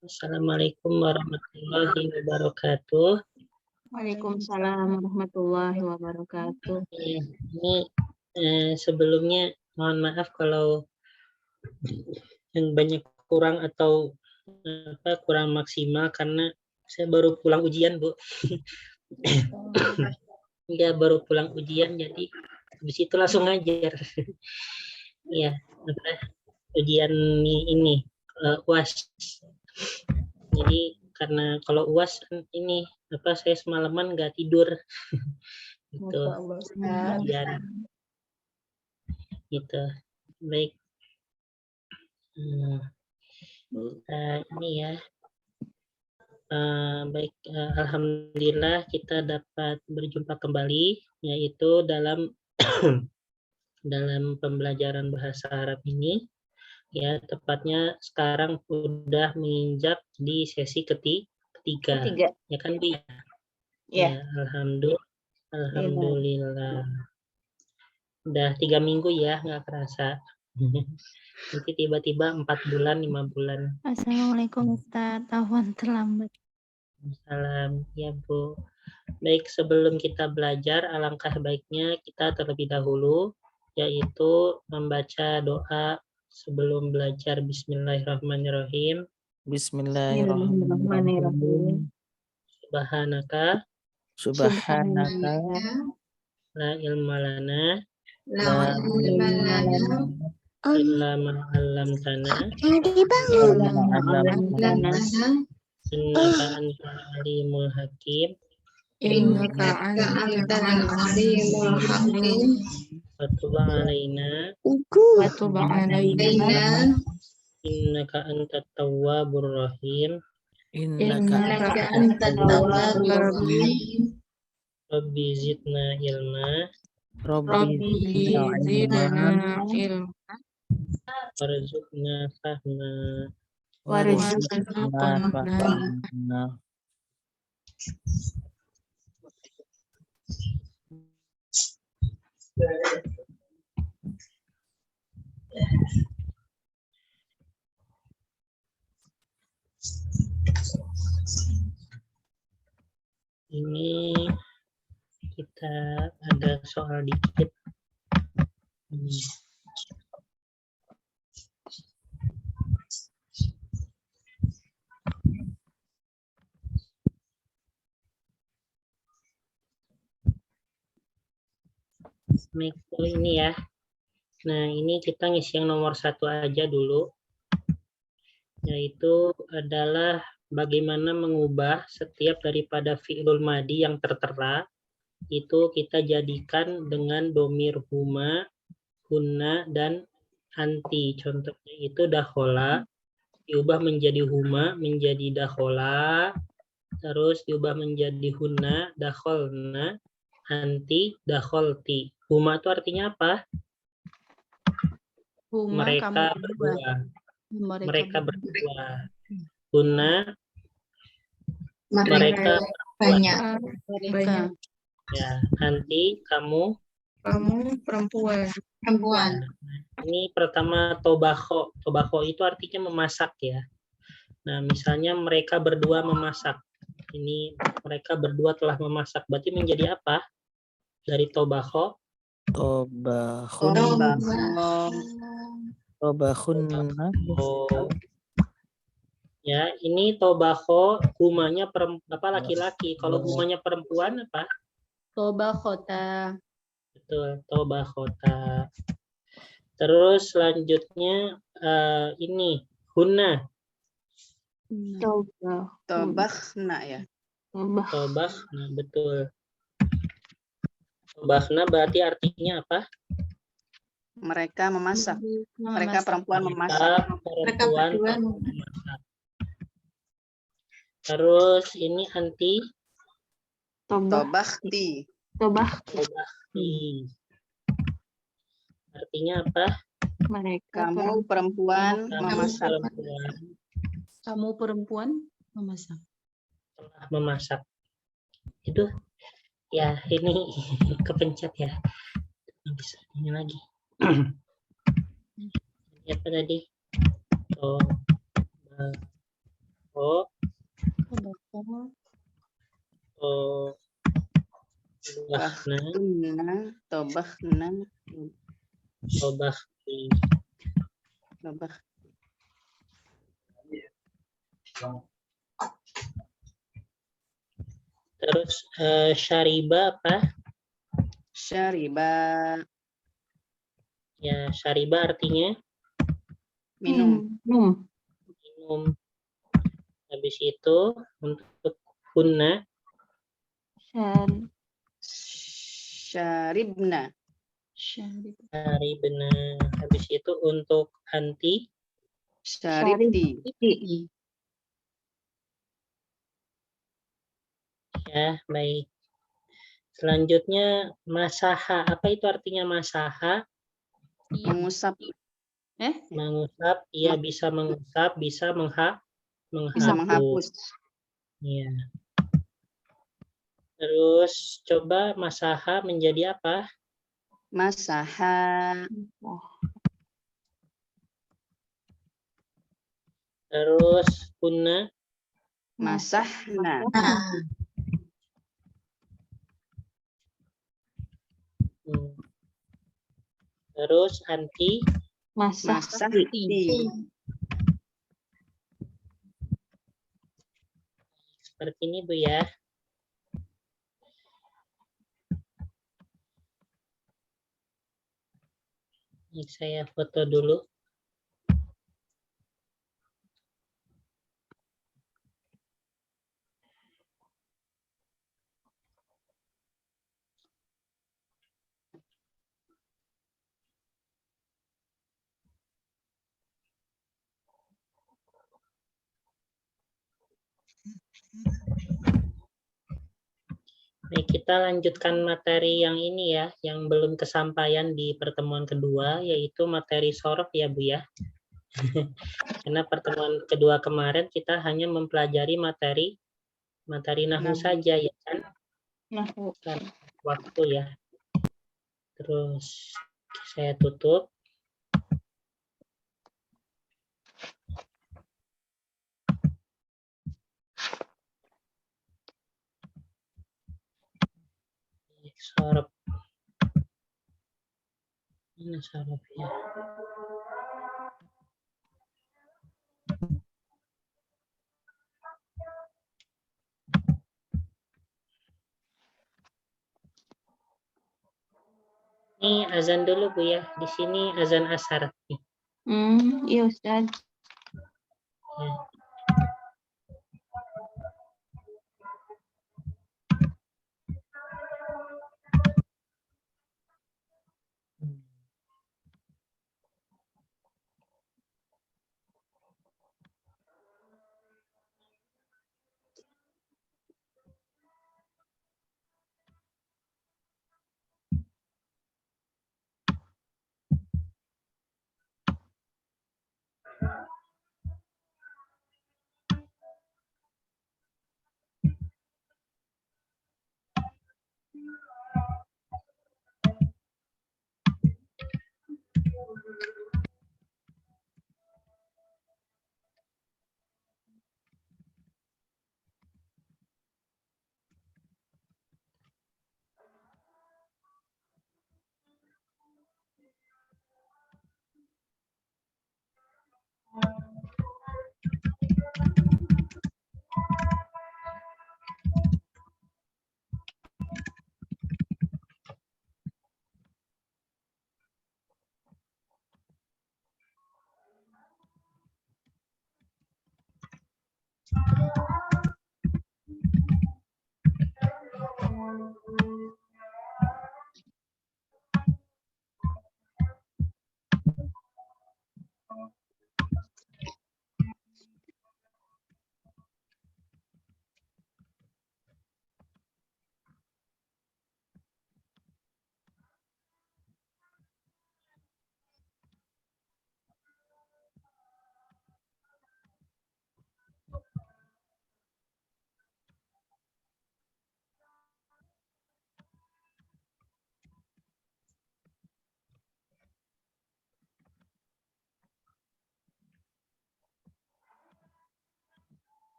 Assalamualaikum warahmatullahi wabarakatuh. Waalaikumsalam warahmatullahi wabarakatuh. Ini sebelumnya mohon maaf kalau yang banyak kurang atau kurang maksimal karena saya baru pulang ujian, Bu. Ya, baru pulang ujian jadi habis itu langsung ngajar. Iya, ujian ini UAS. Jadi karena kalau UAS ini saya semalaman nggak tidur. Gitu. Ujian. Gitu. Baik. Ini ya. Baik, alhamdulillah kita dapat berjumpa kembali, yaitu dalam dalam pembelajaran bahasa Arab ini. Ya, tepatnya sekarang sudah menginjak di sesi ketiga. Ya kan, Bi? Ya, alhamdulillah. Udah 3 minggu ya, nggak kerasa. Nanti tiba-tiba 4 bulan, 5 bulan. Assalamualaikum Ustaz, tahun terlambat. Salam, ya Bu. Baik, sebelum kita belajar, alangkah baiknya kita terlebih dahulu, yaitu membaca doa sebelum belajar. Bismillahirrahmanirrahim. Bismillahirrahmanirrahim. Subhanaka la ilma lana illa ma 'allamtana innaka antal alimul hakim. Wa tub 'alaina innaka antat tawwabur rahim. Rabbi zidna ilma warzuqna fahma. Ini kita ada soal dikit. Ini ya. Nah, ini kita ngisi yang nomor 1 aja dulu. Yaitu adalah bagaimana mengubah setiap daripada fi'lul madi yang tertera itu kita jadikan dengan domir huma, hunna, dan anti. Contohnya itu dakhola diubah menjadi huma, menjadi dakhola, terus diubah menjadi hunna, dakholna, anti, dakholti. Huma itu artinya apa? Mereka berdua. Mereka berdua. Hunna mereka banyak. Ya, anti kamu perempuan. Ini pertama tobako. Tobako itu artinya memasak ya. Nah, misalnya mereka berdua memasak. Ini mereka berdua telah memasak. Berarti menjadi apa? Dari tobako? Tobahunna. Ya, ini tobako humanya laki-laki. Kalau humanya perempuan apa? Tobakhota. Betul, tobakhota. Terus selanjutnya ini hunna. Tobakhna ya. Tobakhna, betul. Tobakhna berarti artinya apa? Mereka memasak. Mereka perempuan memasak. Perempuan memasak. Terus ini anti Tobakhti. Artinya apa? Kamu perempuan memasak. Kamu perempuan memasak. Telah memasak. Itu ya, ini kepencet ya. Bisa ini lagi. Apa tadi? Tobakhna. Tobakhna. Tobakhti. Tobakh. Terus syariba apa? Syariba. Ya, syariba artinya Minum. minum. Habis itu untuk hunna Syaribna. syaribna. Habis itu untuk anti Syaribti. ya, baik. Selanjutnya masaha. Apa itu artinya masaha? Mengusap. Mengusap, ia bisa mengusap, bisa Bisa menghapus. menghapus. Iya. Terus coba masaha menjadi apa? Masaha. Terus punna Masahna. Terus anti Masahti. seperti ini Bu ya. Ini saya foto dulu. Baik, kita lanjutkan materi yang ini ya, yang belum kesampaian di pertemuan kedua, yaitu materi sorof ya Bu ya. Karena pertemuan kedua kemarin kita hanya mempelajari materi nahu saja ya kan. Nahu. Waktu ya. Terus saya tutup. Sorof. Mana sorofnya? Ini azan dulu Bu ya. Di sini azan asar. Iya Ustaz. Ya.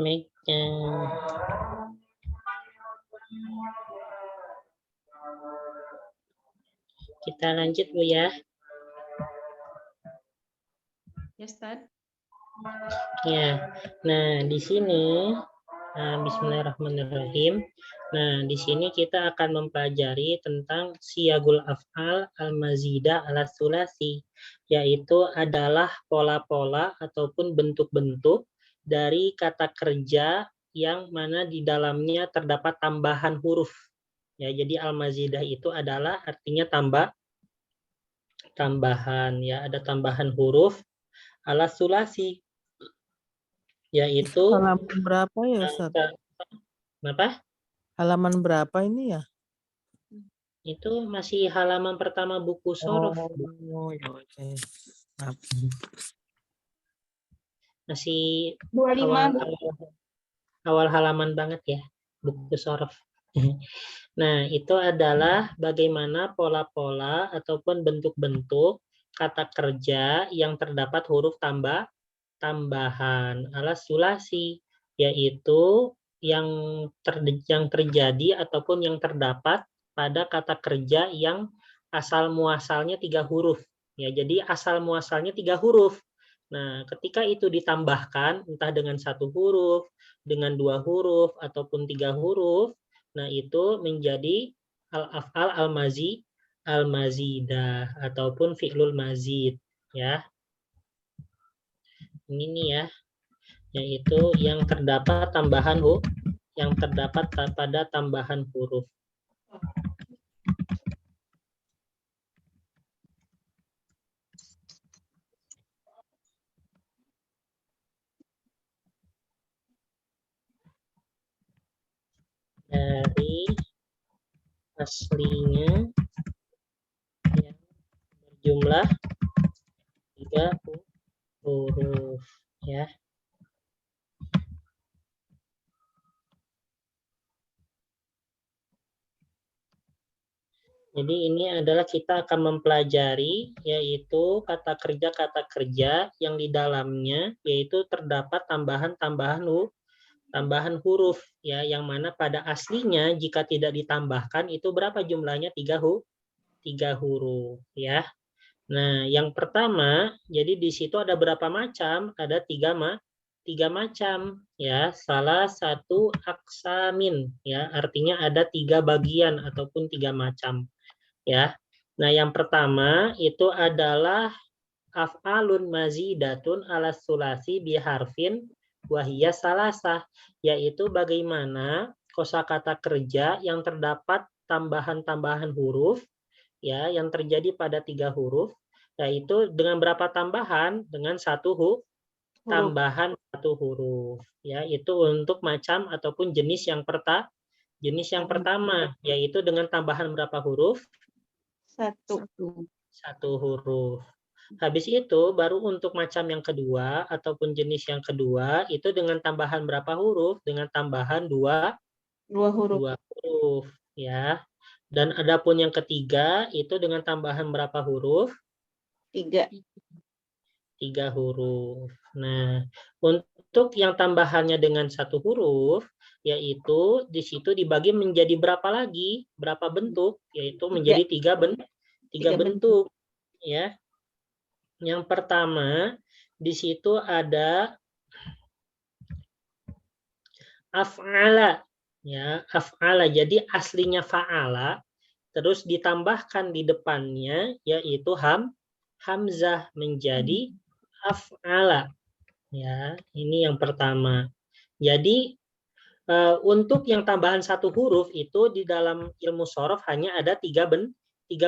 mic-nya. Kita lanjut Bu ya. Ya, Ustaz. Ya. Nah, di sini bismillahirrahmanirrahim. Nah, di sini kita akan mempelajari tentang siyagul af'al al-mazidah ala sulasi, yaitu adalah pola-pola ataupun bentuk-bentuk dari kata kerja yang mana di dalamnya terdapat tambahan huruf. Ya, jadi al-mazidah itu adalah artinya tambahan ya, ada tambahan huruf ala sulasi, yaitu Halaman berapa ya, Ustaz? apa? Halaman berapa ini ya? Itu masih halaman pertama buku Shorof. Oh, ya, oke. Maaf. Masih 25. awal halaman banget ya, buku Shorof. Nah, itu adalah bagaimana pola-pola ataupun bentuk-bentuk kata kerja yang terdapat huruf tambahan ala sulasi, yaitu yang terjadi ataupun yang terdapat pada kata kerja yang asal muasalnya 3 huruf. Ya, jadi asal muasalnya 3 huruf. Nah, ketika itu ditambahkan entah dengan 1 huruf, dengan 2 huruf ataupun 3 huruf, nah itu menjadi al-af'al al-mazidah ataupun fi'lul mazid ya. Ini nih ya, yaitu yang terdapat pada tambahan huruf. Dari aslinya yang berjumlah 3 huruf ya. Jadi ini adalah kita akan mempelajari yaitu kata kerja yang di dalamnya yaitu terdapat tambahan huruf ya, yang mana pada aslinya jika tidak ditambahkan itu berapa jumlahnya? 3 huruf ya. Nah, yang pertama, jadi di situ ada berapa macam? Ada 3 macam ya. Salah satu aksamin ya, artinya ada 3 bagian ataupun 3 macam ya. Nah, yang pertama itu adalah af'alun mazidatun ala sulasi biharfin wahiyya salasah, yaitu bagaimana kosakata kerja yang terdapat tambahan-tambahan huruf ya, yang terjadi pada 3 huruf, yaitu dengan berapa tambahan? Dengan 1 tambahan 1 huruf ya. Itu untuk macam ataupun jenis yang pertama, yaitu dengan tambahan berapa huruf? 1 huruf. Habis itu baru untuk macam yang kedua ataupun jenis yang kedua itu dengan tambahan berapa huruf? Dengan tambahan 2 huruf ya. Dan adapun yang ketiga itu dengan tambahan berapa huruf? 3 huruf. Nah, untuk yang tambahannya dengan 1 huruf yaitu di situ dibagi menjadi berapa lagi? Berapa bentuk? Yaitu menjadi 3 bentuk ya. Yang pertama di situ ada af'ala ya, af'ala. Jadi aslinya fa'ala terus ditambahkan di depannya yaitu hamzah menjadi af'ala ya. Ini yang pertama. Jadi untuk yang tambahan 1 huruf itu di dalam ilmu shorof hanya ada 3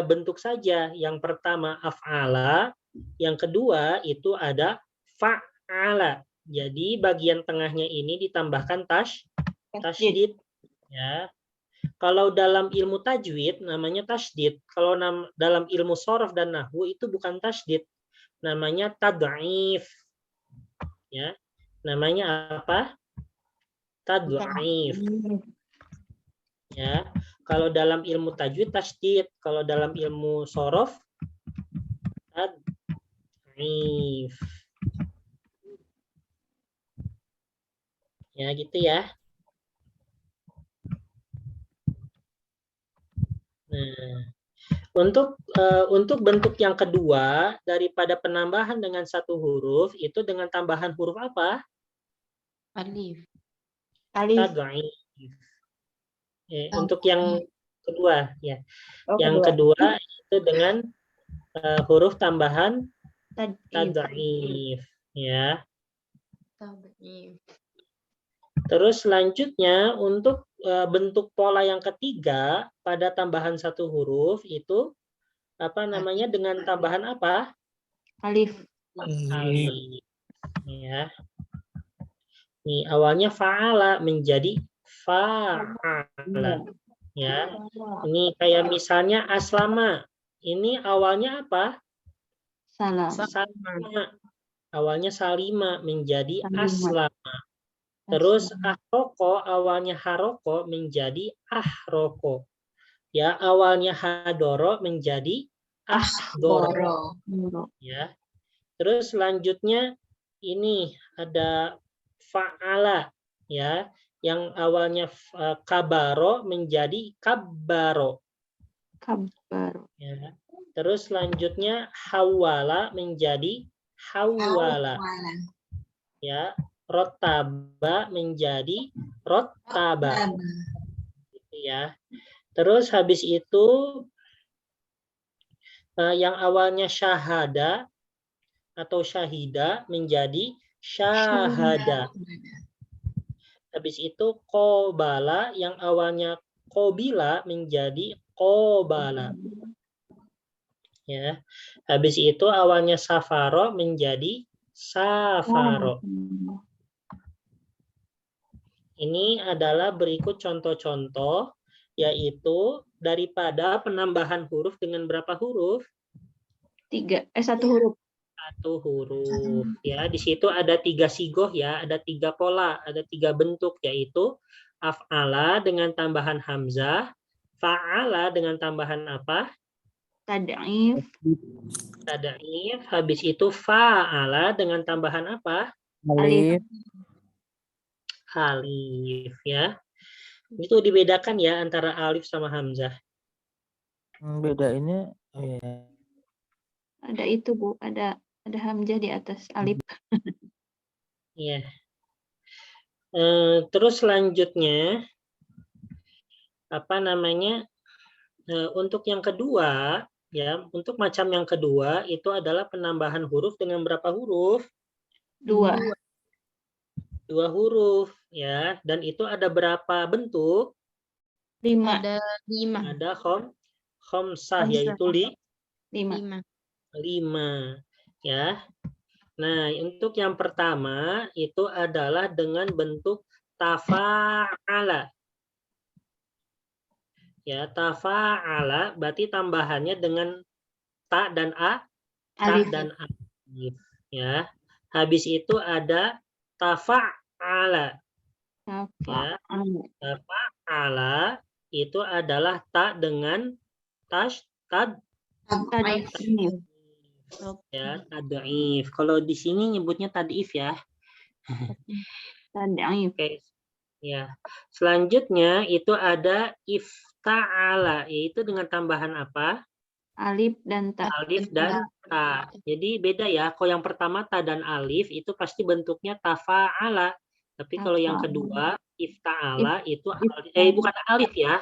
bentuk saja. Yang pertama af'ala, yang kedua itu ada fa'ala. Jadi bagian tengahnya ini ditambahkan tasydid ya. Kalau dalam ilmu tajwid namanya tasydid. Kalau dalam ilmu shorof dan nahwu itu bukan tasydid. Namanya tad'if. Ya. Namanya apa? Tad'if. Ya. Kalau dalam ilmu tajwid tasydid, kalau dalam ilmu shorof tad'if. Ya, gitu ya. Nah, untuk bentuk yang kedua daripada penambahan dengan satu huruf itu dengan tambahan huruf apa? Alif. Alif. Tad'if. Oh. Untuk yang kedua ya. Oh, Yang kedua itu dengan huruf tambahan Tad'if. tad'if ya. Tab'if. Terus selanjutnya untuk bentuk pola yang ketiga pada tambahan satu huruf itu apa namanya dengan tambahan apa? Alif. Alif. Ya. Nih awalnya fa'ala menjadi fa'ala. Ya. Ini kayak misalnya aslama. Ini awalnya apa? Salam. Salima. Awalnya salima menjadi Salima. aslama. Terus ahroko awalnya haroko menjadi ahroko. Ya, awalnya hadoro menjadi ahdoro. Ya. Terus selanjutnya ini ada fa'ala ya, yang awalnya kabaro menjadi kabbaro. Kabar. Ya. Terus selanjutnya hawala menjadi hawala. Ya, rotaba menjadi rotaba. Gitu ya. Terus habis itu yang awalnya syahada atau syahida menjadi syahada. Habis itu qobala yang awalnya qobila menjadi qobala. Ya. Habis itu awalnya safaro menjadi safaro. Ini adalah berikut contoh-contoh, yaitu daripada penambahan huruf dengan berapa huruf? 1 huruf. 1 huruf. Ya, di situ ada 3 sigoh ya, ada 3 pola, ada 3 bentuk, yaitu af'ala dengan tambahan hamzah, fa'ala dengan tambahan apa? Tad'if. Tad'if. Habis itu fa'ala dengan tambahan apa? Alif. Alif ya. Itu dibedakan ya antara alif sama hamzah. Beda ini. Oh, ya. Ada itu, Bu. Ada hamzah di atas alif. Iya. Terus selanjutnya apa namanya? Untuk yang kedua ya, untuk macam yang kedua itu adalah penambahan huruf dengan berapa huruf? 2. 2 huruf ya, dan itu ada berapa bentuk? 5. Ada 5. Ada khomsah yaitu 5. 5 ya. Nah, untuk yang pertama itu adalah dengan bentuk tafa'ala. Ya, tafa'ala berarti tambahannya dengan ta dan a, ta Alif. dan alif. Ya. Habis itu ada tafa'ala. Ya, tafa'ala itu adalah ta dengan tad ya, tad'if. Kalau di sini nyebutnya tad'if ya. Tad'if. Oke. Ya. Selanjutnya itu ada ifta'ala, yaitu dengan tambahan apa? Alif dan ta. Alif dan ta. Jadi beda ya. Kalau yang pertama ta dan alif itu pasti bentuknya tafa'ala. Tapi kalau yang kedua ifta'ala itu bukan alif ya.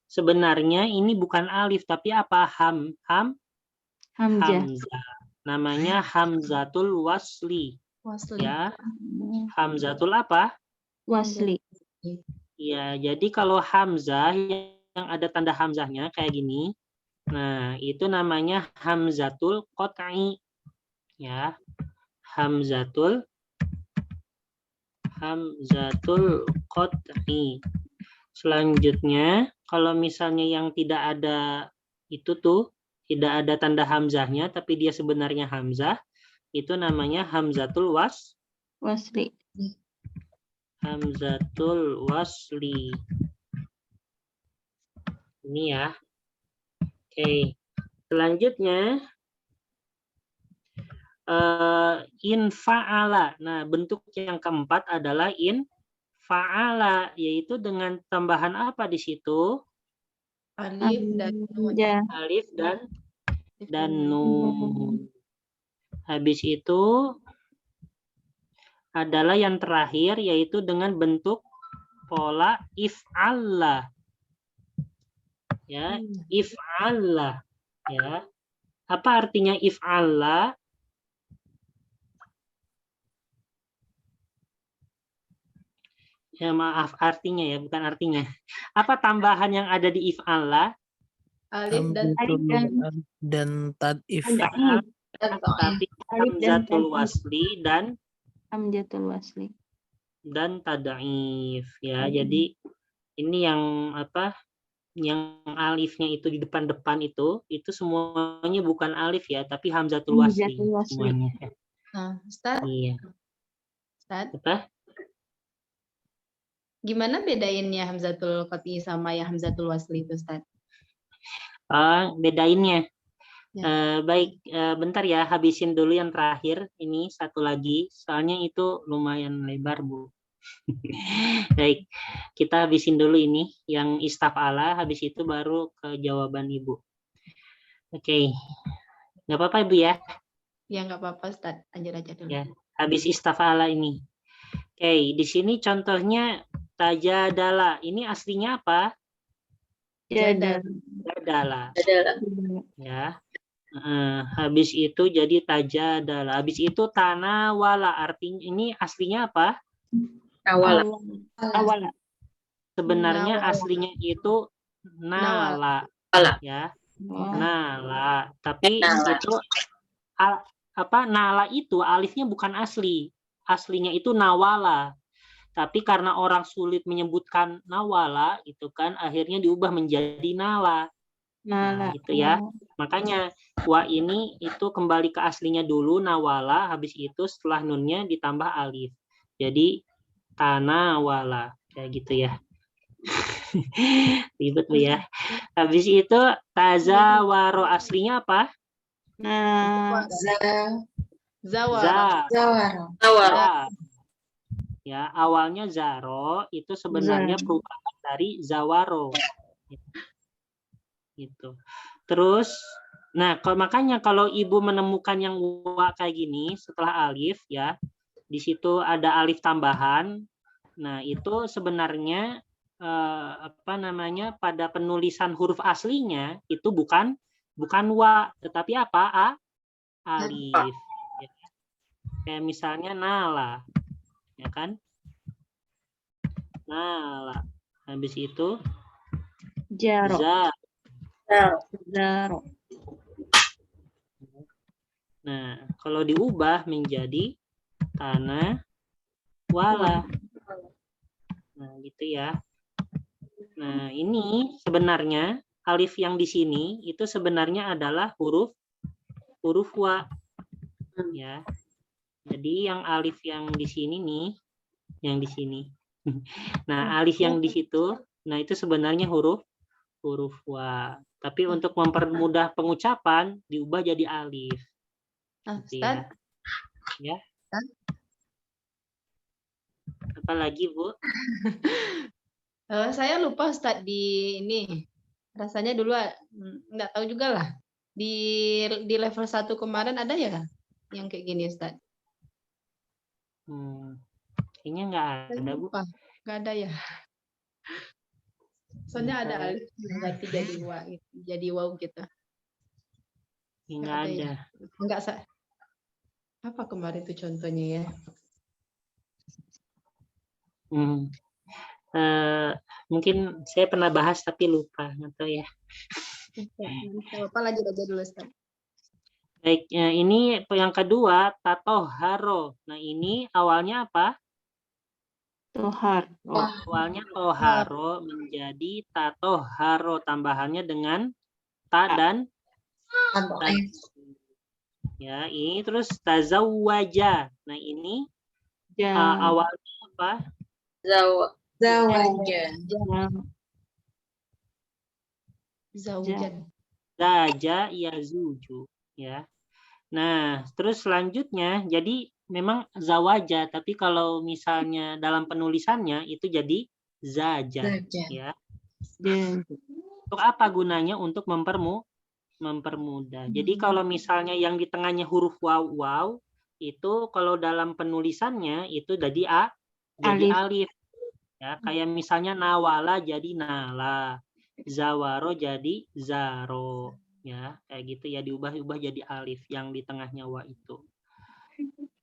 Sebenarnya ini bukan alif tapi apa? Hamzah. Namanya hamzatul wasli. Ya. Hamzatul apa? Wasli. Ya, jadi kalau hamzah yang ada tanda hamzahnya kayak gini. Nah, itu namanya hamzatul qat'i. Ya. Hamzatul qat'i. Selanjutnya, kalau misalnya yang tidak ada itu tuh, tidak ada tanda hamzahnya tapi dia sebenarnya hamzah, itu namanya hamzatul wasli. Hamzatul wasli. Ini ya. Oke. Selanjutnya infa'ala. Nah, bentuk yang keempat adalah fa'ala, yaitu dengan tambahan apa di situ? Alif dan nun. Hamzah. Alif dan Nun. nun. Habis itu adalah yang terakhir, yaitu dengan bentuk pola if'alla. Ya, if'alla. Ya. Apa artinya if'alla? Ya, maaf, artinya ya, bukan artinya. Apa tambahan yang ada di if'alla? Alif dan Alif dan tad'if. Tad'if. Tapi Alif dan hamzatul tad'if. wasli Hamzatul wasli. dan tad'if ya. Tad'if. Jadi ini yang apa? Yang alifnya itu di depan-depan itu semuanya bukan alif ya, tapi hamzatul wasli Hamzatul wasli. semuanya. Nah, Ustaz, Iya. Ustaz, Apa? gimana bedainnya hamzatul qat'i sama yang hamzatul wasli itu, Ustaz? Bedainnya. Ya. Baik, bentar ya, habisin dulu yang terakhir. Ini satu lagi, soalnya itu lumayan lebar, Bu. Baik, kita habisin dulu ini yang istaf'ala, habis itu baru ke jawaban Ibu. Oke, nggak apa-apa Ibu ya? Ya, nggak apa-apa, Ustaz. Lanjut aja dulu. Ya, habis istaf'ala ini. Oke, di sini contohnya tajadala. Ini aslinya apa? Jadal. Jadala. Ya. Habis itu jadi tajadala. Habis itu tanawala. Artinya ini aslinya apa? Awala. Sebenarnya Nawala. aslinya itu nala. Ya. Oh. Nala. Tapi itu nala itu alifnya bukan asli. Aslinya itu nawala. Tapi karena orang sulit menyebutkan nawala, itu kan akhirnya diubah menjadi nala. Nah, itu ya. Makanya wa ini itu kembali ke aslinya dulu nawala, habis itu setelah nunnya ditambah alif. Jadi tanawala kayak gitu ya. Ribet Bu ya. Habis itu tazawaro aslinya apa? Nah, Zawara. Za. Ya, awalnya zaro itu sebenarnya perubahan dari zawaro. Gitu. Terus, nah makanya kalau Ibu menemukan yang wa kayak gini setelah alif ya, di situ ada alif tambahan. Nah, itu sebenarnya pada penulisan huruf aslinya itu bukan wa, tetapi apa? Alif. Ya. Kayak misalnya nala. Ya kan? Nala. Habis itu jaro. Zaro. Nah, kalau diubah menjadi tanah wala. Nah, gitu ya. Nah, ini sebenarnya alif yang di sini itu sebenarnya adalah huruf wa. Ya. Jadi yang alif yang di sini nih, yang di sini. Nah, alif yang di situ, nah itu sebenarnya huruf wa. Tapi untuk mempermudah pengucapan diubah jadi alif. Gitu ya. Ya. Apa lagi, Bu? Saya lupa, Ustaz, di ini. Rasanya dulu nggak tahu juga lah. Di level 1 kemarin ada ya yang kayak gini, Ustaz? Kayaknya nggak ada, Bu. Nggak ada ya. Soalnya ada alif yang ganti jadi waw gitu. Nggak ada. Enggak, apa kemarin itu contohnya ya? Mungkin saya pernah bahas tapi lupa, nggak tahu ya. Apa lanjut aja dulu, Ustaz. Baik, ini yang kedua tatoharo. Nah, ini awalnya apa? Tohar. Awalnya toharo menjadi tatoharo, tambahannya dengan ta dan ya, ini terus tazawwaja. Nah, ini awalnya apa? Zaja yazuju, ya. Nah, terus selanjutnya jadi memang zawaja, tapi kalau misalnya dalam penulisannya itu jadi zaja, ya. Untuk apa gunanya? Untuk mempermudah. Jadi kalau misalnya yang di tengahnya huruf waw itu kalau dalam penulisannya itu jadi alif. Ya, kayak misalnya nawala jadi nala, zawaro jadi zaro, ya, kayak gitu ya, diubah-ubah jadi alif yang di tengahnya wa itu.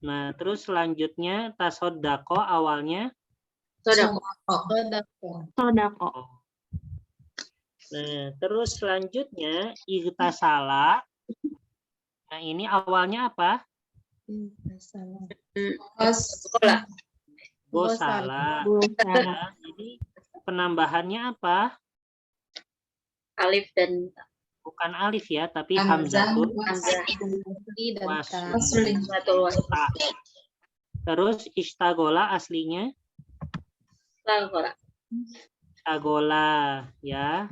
Nah, terus selanjutnya tasodako awalnya Sodako. Nah, terus selanjutnya igtasala. Nah, ini awalnya apa? Gosala. Ya, jadi penambahannya apa? Alif dan Bukan alif ya, tapi hamzatul wasli. Ta. Terus istagola aslinya istagola, ya.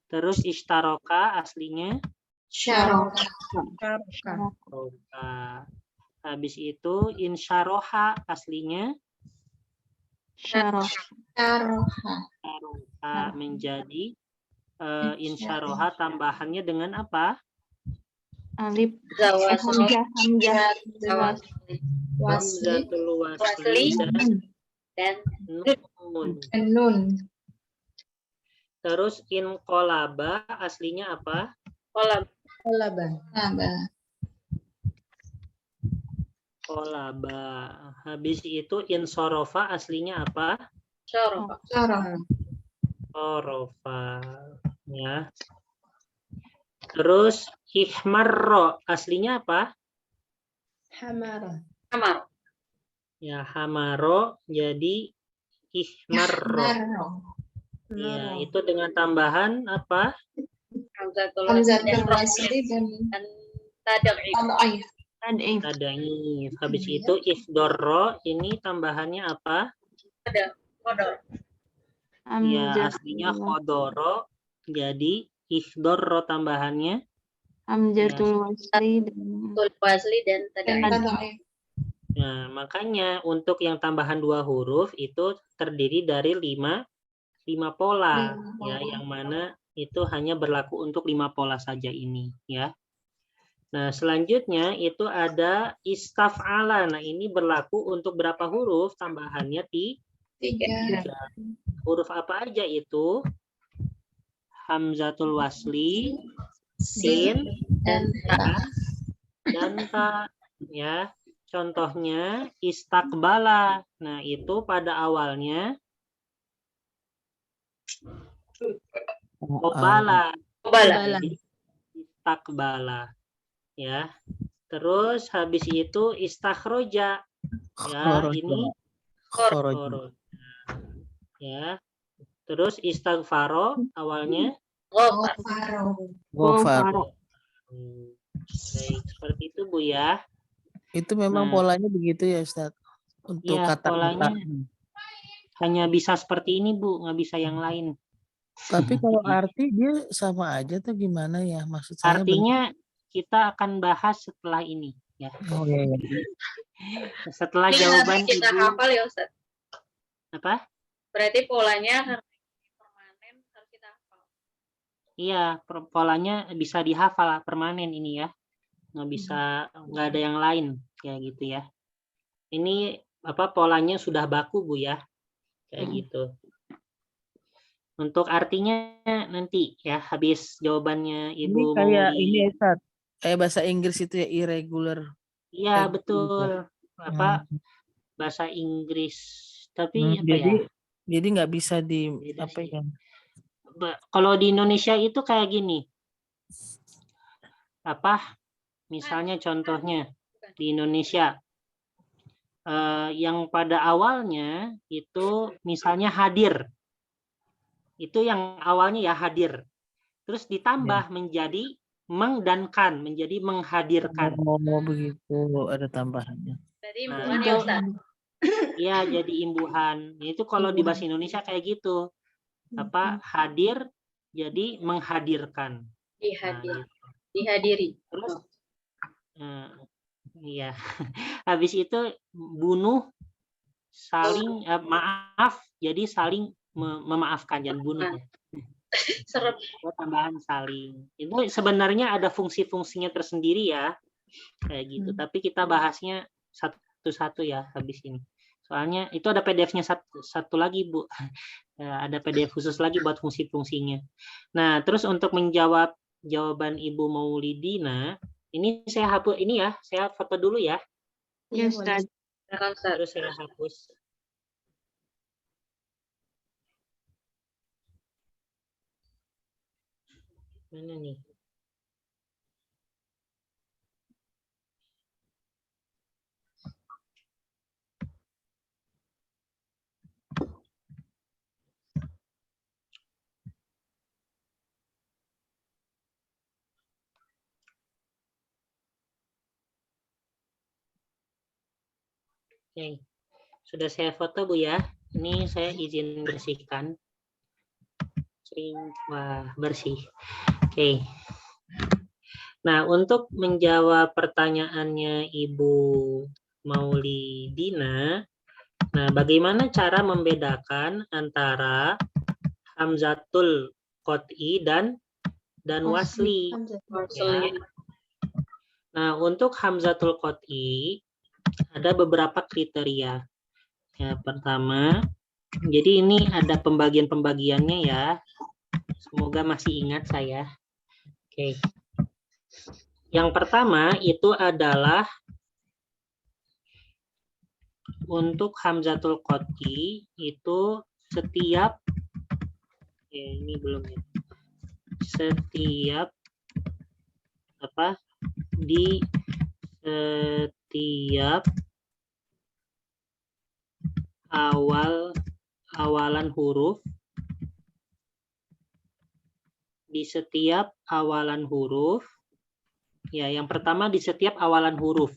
Terus istaroka aslinya Syaroka. roka. Habis itu insyaroha aslinya Syaroha. menjadi insyaroha tambahannya dengan apa? Alif. Zawasli. Hamzah. Hamzatul wasli Dan nun. Terus inqolaba aslinya apa? Kolaba. Habis itu insorofa aslinya apa? Sorofa. Ya. Terus ihmarro aslinya apa? Hamara. Ya, hamaro jadi ihmarro. Ya, itu dengan tambahan apa? Hamzatul Hamzatul wasli dan tad'if. Tadaif. Habis itu ifdorro ini tambahannya apa? Ya, aslinya khodoro jadi ifdorro tambahannya Hamzatul wasli dan tad'if. Nah, makanya untuk yang tambahan 2 huruf itu terdiri dari 5 pola, ya, yang mana itu hanya berlaku untuk 5 pola saja ini, ya. Nah, selanjutnya itu ada istaf'ala. Nah, ini berlaku untuk berapa huruf? Tambahannya 3. Huruf apa aja itu? Hamzatul wasli, sin, dan ta, ya. Contohnya istakbala. Nah, itu pada awalnya Obala. Istakbala. Ya. Terus habis itu istakhroja. Ya, ini khoroja. Ya. Terus istaghfaro awalnya Ghafaro. Baik, seperti itu Bu ya. Itu memang polanya begitu ya Ustaz? Untuk Ya, kata polanya hanya bisa seperti ini Bu, nggak bisa yang lain. Tapi kalau arti dia sama aja tuh gimana ya? Maksud saya Artinya kita akan bahas setelah ini ya. Oh, iya. Setelah Ini jawaban harus kita Ibu hafal ya Ustaz. apa? Berarti polanya karena permanen harus kita hafal. Iya, polanya bisa dihafal permanen ini ya. Nggak ada yang lain kayak gitu ya. Ini apa polanya sudah baku Bu ya. Kayak gitu. Untuk artinya nanti ya habis jawabannya Ibu Ini kayak mau ini Ustaz. Kayak bahasa Inggris itu ya irregular. Iya, betul. Apa bahasa Inggris. Tapi apa ya? Jadi nggak bisa di Beda apa sih. ya? Kalau di Indonesia itu kayak gini. Apa? Misalnya contohnya di Indonesia yang pada awalnya itu misalnya hadir. Itu yang awalnya ya hadir. Terus ditambah menjadi meng dan kan, menjadi menghadirkan. Oh, begitu, ada tambahannya. Jadi imbuhan ya Ustaz. Iya, jadi imbuhan. Itu kalau di bahasa Indonesia kayak gitu. Apa? Hadir jadi menghadirkan. Dihadiri. Terus Iya. Habis itu bunuh, saling maaf, jadi saling memaafkan, jangan bunuh ya. Serem. Tambahan saling. Itu sebenarnya ada fungsi-fungsinya tersendiri ya, kayak gitu. Tapi kita bahasnya satu-satu ya habis ini. Soalnya itu ada PDF-nya satu lagi, Bu. Ada PDF khusus lagi buat fungsi-fungsinya. Nah, terus untuk menjawab jawaban Ibu Maulidina, ini saya hapus ini ya, saya foto dulu ya. Ya, Iya, boleh. Ustaz. Silakan, Ustaz. Terus saya hapus. Mana nih? Oke, sudah saya foto Bu ya. Ini saya izin bersihkan. Wah, bersih. Oke. Nah, untuk menjawab pertanyaannya Ibu Maulidina, nah bagaimana cara membedakan antara hamzatul qot'i dan wasli? Ya. Nah, untuk hamzatul qot'i ada beberapa kriteria. Ya, pertama, jadi ini ada pembagian-pembagiannya ya. Semoga masih ingat saya. Oke. Yang pertama itu adalah untuk hamzatul qot'i itu setiap ini belum ya. Setiap apa? Di setiap awalan huruf, di setiap awalan huruf, ya yang pertama di setiap awalan huruf,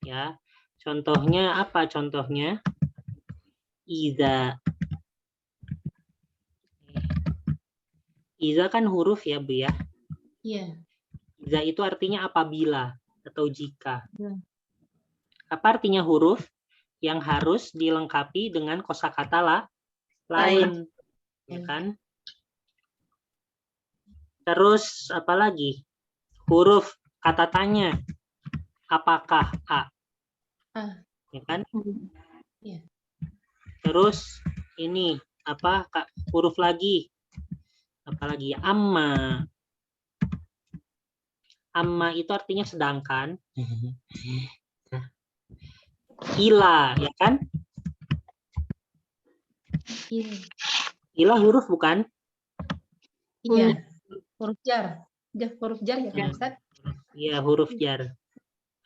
ya contohnya apa? Contohnya iza. Iza kan huruf ya Bu ya. Iya. Iza itu artinya apabila atau jika. Ya. Apa artinya huruf? Yang harus dilengkapi dengan kosakata lain, ya kan? Terus apa lagi? Huruf kata tanya. Apakah A? Ya kan? Ya. Terus ini apa? Huruf lagi. Apalagi amma. Amma itu artinya sedangkan. Ila, ya kan? Iya. Ila huruf bukan? Iya. Huruf jar. Huruf jar ya kan, Ustaz? Iya, huruf jar.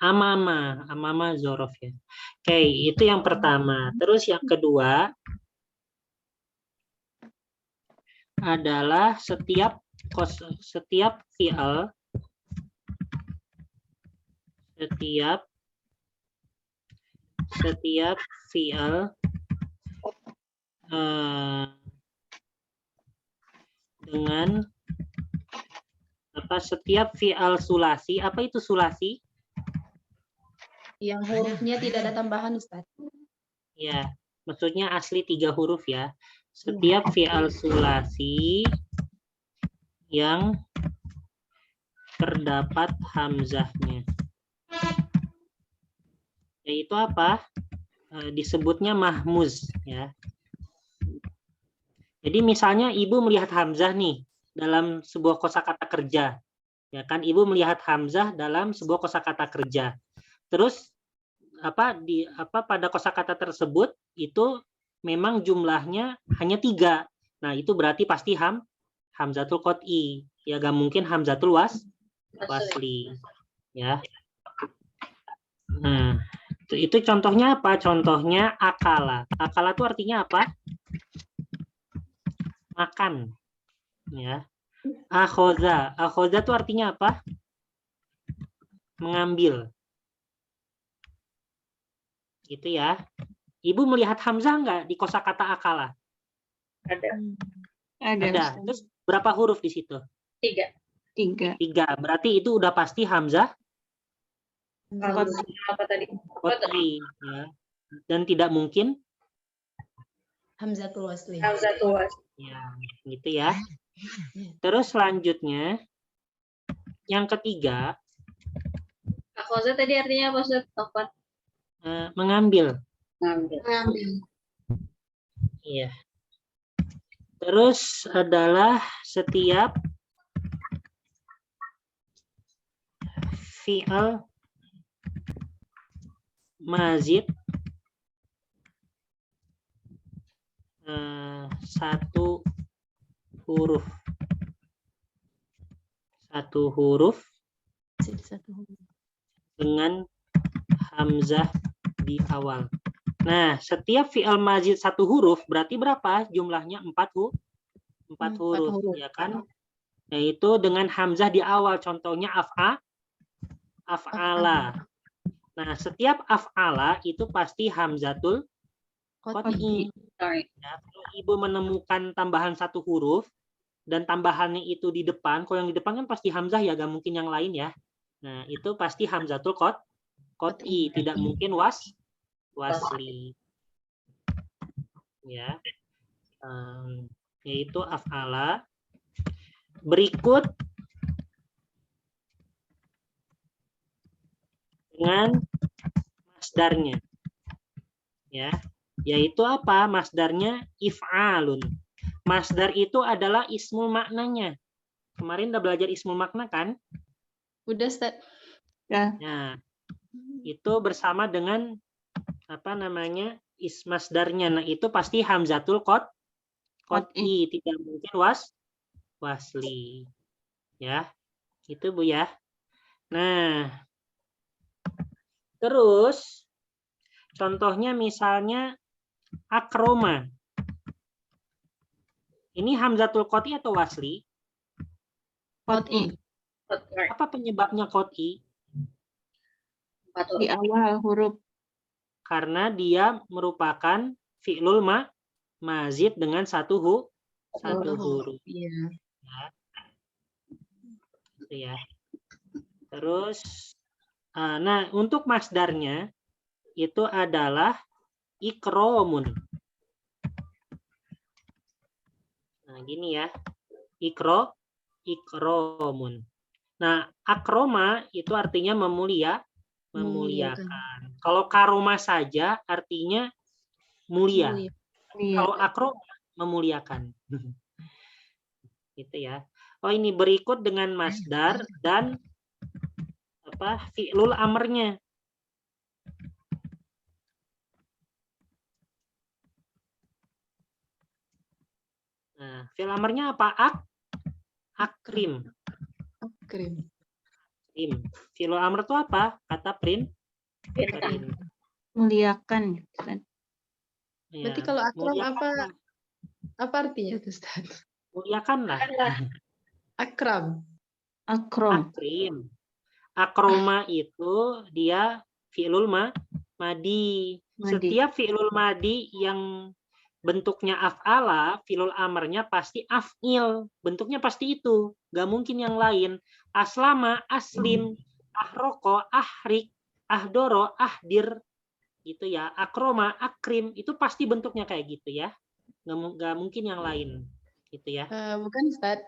Amama zorof ya. Oke, itu yang pertama. Terus yang kedua adalah setiap fi'al, setiap fi'al dengan apa? Setiap fi'al sulasi. Apa itu sulasi? Yang hurufnya tidak ada tambahan, Ustaz. Ya, maksudnya asli 3 huruf ya. Setiap fi'al sulasi yang terdapat hamzahnya. Yaitu apa? Disebutnya mahmuz ya. Jadi misalnya Ibu melihat hamzah nih dalam sebuah kosakata kerja. Ya kan, Ibu melihat hamzah dalam sebuah kosakata kerja. Terus pada kosakata tersebut itu memang jumlahnya hanya 3. Nah, itu berarti pasti hamzatul qot'i. Ya gak mungkin hamzatul wasli. Ya. Nah, itu contohnya apa? Contohnya akala. Akala itu artinya apa? Makan. Ya. Akhoza. Akhoza itu artinya apa? Mengambil. Gitu ya. Ibu melihat hamzah nggak di kosakata akala? Ada. Terus berapa huruf di situ? 3. 3. 3. Berarti itu udah pasti hamzah Apa tadi? Qat'i, ya. Dan tidak mungkin Hamzatul wasli. Hamzatul wasli. ya, gitu ya. Terus selanjutnya yang ketiga, Akhoza tadi artinya apa, Ustaz? Tokot. mengambil. Mengambil. Iya. Terus adalah setiap fi'al mazid satu huruf Satu huruf. dengan hamzah di awal. Nah, setiap fi'al mazid satu huruf berarti berapa? Jumlahnya 4 huruf, huruf. ya kan? Yaitu dengan hamzah di awal. Contohnya af'ala. Nah, setiap af'ala itu pasti hamzatul qat'i. Ya, kalau ibu menemukan tambahan satu huruf dan tambahannya itu di depan, kalau yang di depan kan pasti hamzah ya, gak mungkin yang lain ya. Nah, itu pasti hamzatul qat'i, tidak mungkin wasli. Ya. Yaitu af'ala. Berikut dengan masdarnya. Ya. Yaitu apa? Masdarnya if'alun. Masdar itu adalah ismul maknanya. Kemarin udah belajar ismul makna kan? Udah, Ustaz. Ya. Nah, itu bersama dengan apa namanya? Masdarnya. Nah, itu pasti hamzatul qat'i, tidak mungkin wasli. Ya. Itu Bu ya. Nah, terus contohnya misalnya akroma. Ini hamzatul qat'i atau wasli? Qat'i. Apa penyebabnya qat'i? Di awal huruf. Karena dia merupakan fi'lul mazid dengan satu huruf. Iya. Ya. Terus, nah untuk masdarnya itu adalah ikromun. Nah gini ya, ikromun. Nah akroma itu artinya memuliakan. Kalau karoma saja artinya mulia. Kalau akroma memuliakan. Gitu ya. Oh ini berikut dengan masdar dan apa fi'lul amrnya. Nah, fi'il amrnya apa? Akrim. Fi'il amr itu apa? Kata prin. Muliakan. Ya, Berarti kalau akram muliakanlah. apa artinya tuh, Ustaz? Muliakanlah. Akram. Akrim. Akroma itu dia fi'lul madi. Setiap fi'lul madi yang bentuknya af'ala, fi'lul amrnya pasti af'il. Bentuknya pasti itu. Gak mungkin yang lain. Aslama, aslim, ahroko, ahrik, ahdoro, ahdir. Gitu ya. Akroma, akrim. Itu pasti bentuknya kayak gitu ya. Gak mungkin yang lain. Gitu ya. Bukan, Ustaz.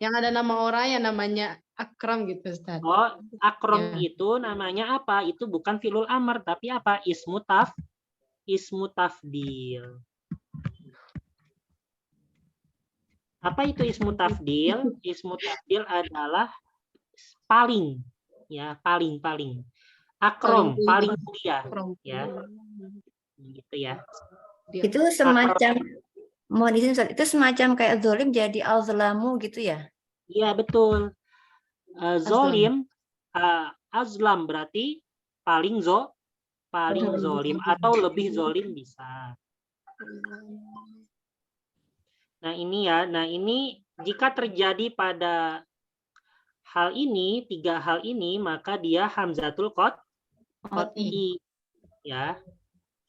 Yang ada nama orang yang namanya akram gitu, Ustaz. Oh, akram Ya. itu namanya apa? Itu bukan fi'lul amr, tapi apa? Ismu tafdil. Apa itu ismu tafdil? Ismu tafdil adalah paling, ya, paling. Akram, paling mulia, ya. Gitu ya. Itu semacam, mohon izin Ustaz, itu semacam kayak zolim jadi al-zalamu gitu ya? Iya, betul. Zolim, azlam berarti paling zolim atau lebih zolim bisa. Nah ini ya, jika terjadi pada hal ini, 3 hal ini, maka dia hamzatul qat'i, ya,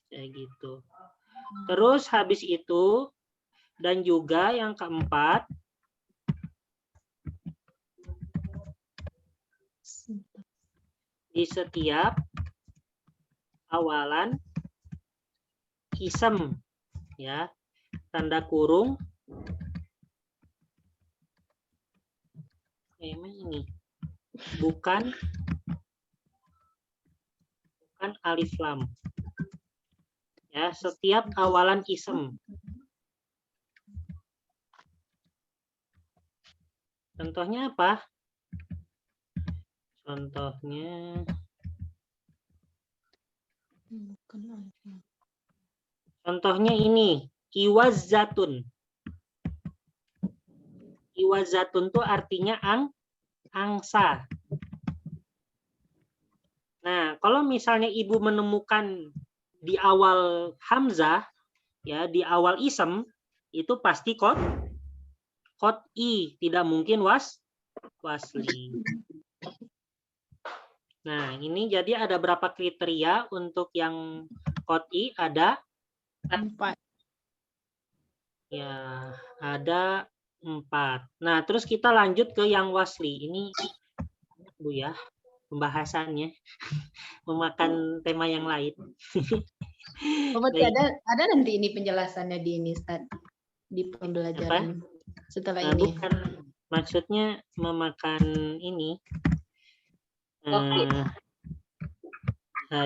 kayak gitu. Terus habis itu dan juga yang keempat, di setiap awalan isem, ya, tanda kurung ini bukan alif lam, ya, setiap awalan isem. Contohnya apa? Contohnya ini, iwazatun. Iwazatun itu artinya angsa. Nah, kalau misalnya ibu menemukan di awal hamzah, ya, di awal isem, itu pasti qot'i, tidak mungkin wasli. Nah, ini jadi ada berapa kriteria untuk yang qot'i? Ada 4. ya, ada 4. Nah, terus kita lanjut ke yang wasli. Ini Bu ya, pembahasannya memakan tema yang lain. Oh, berarti ada nanti ini penjelasannya di ini, Ustaz, di pembelajaran setelah Nah, ini. bukan, maksudnya memakan ini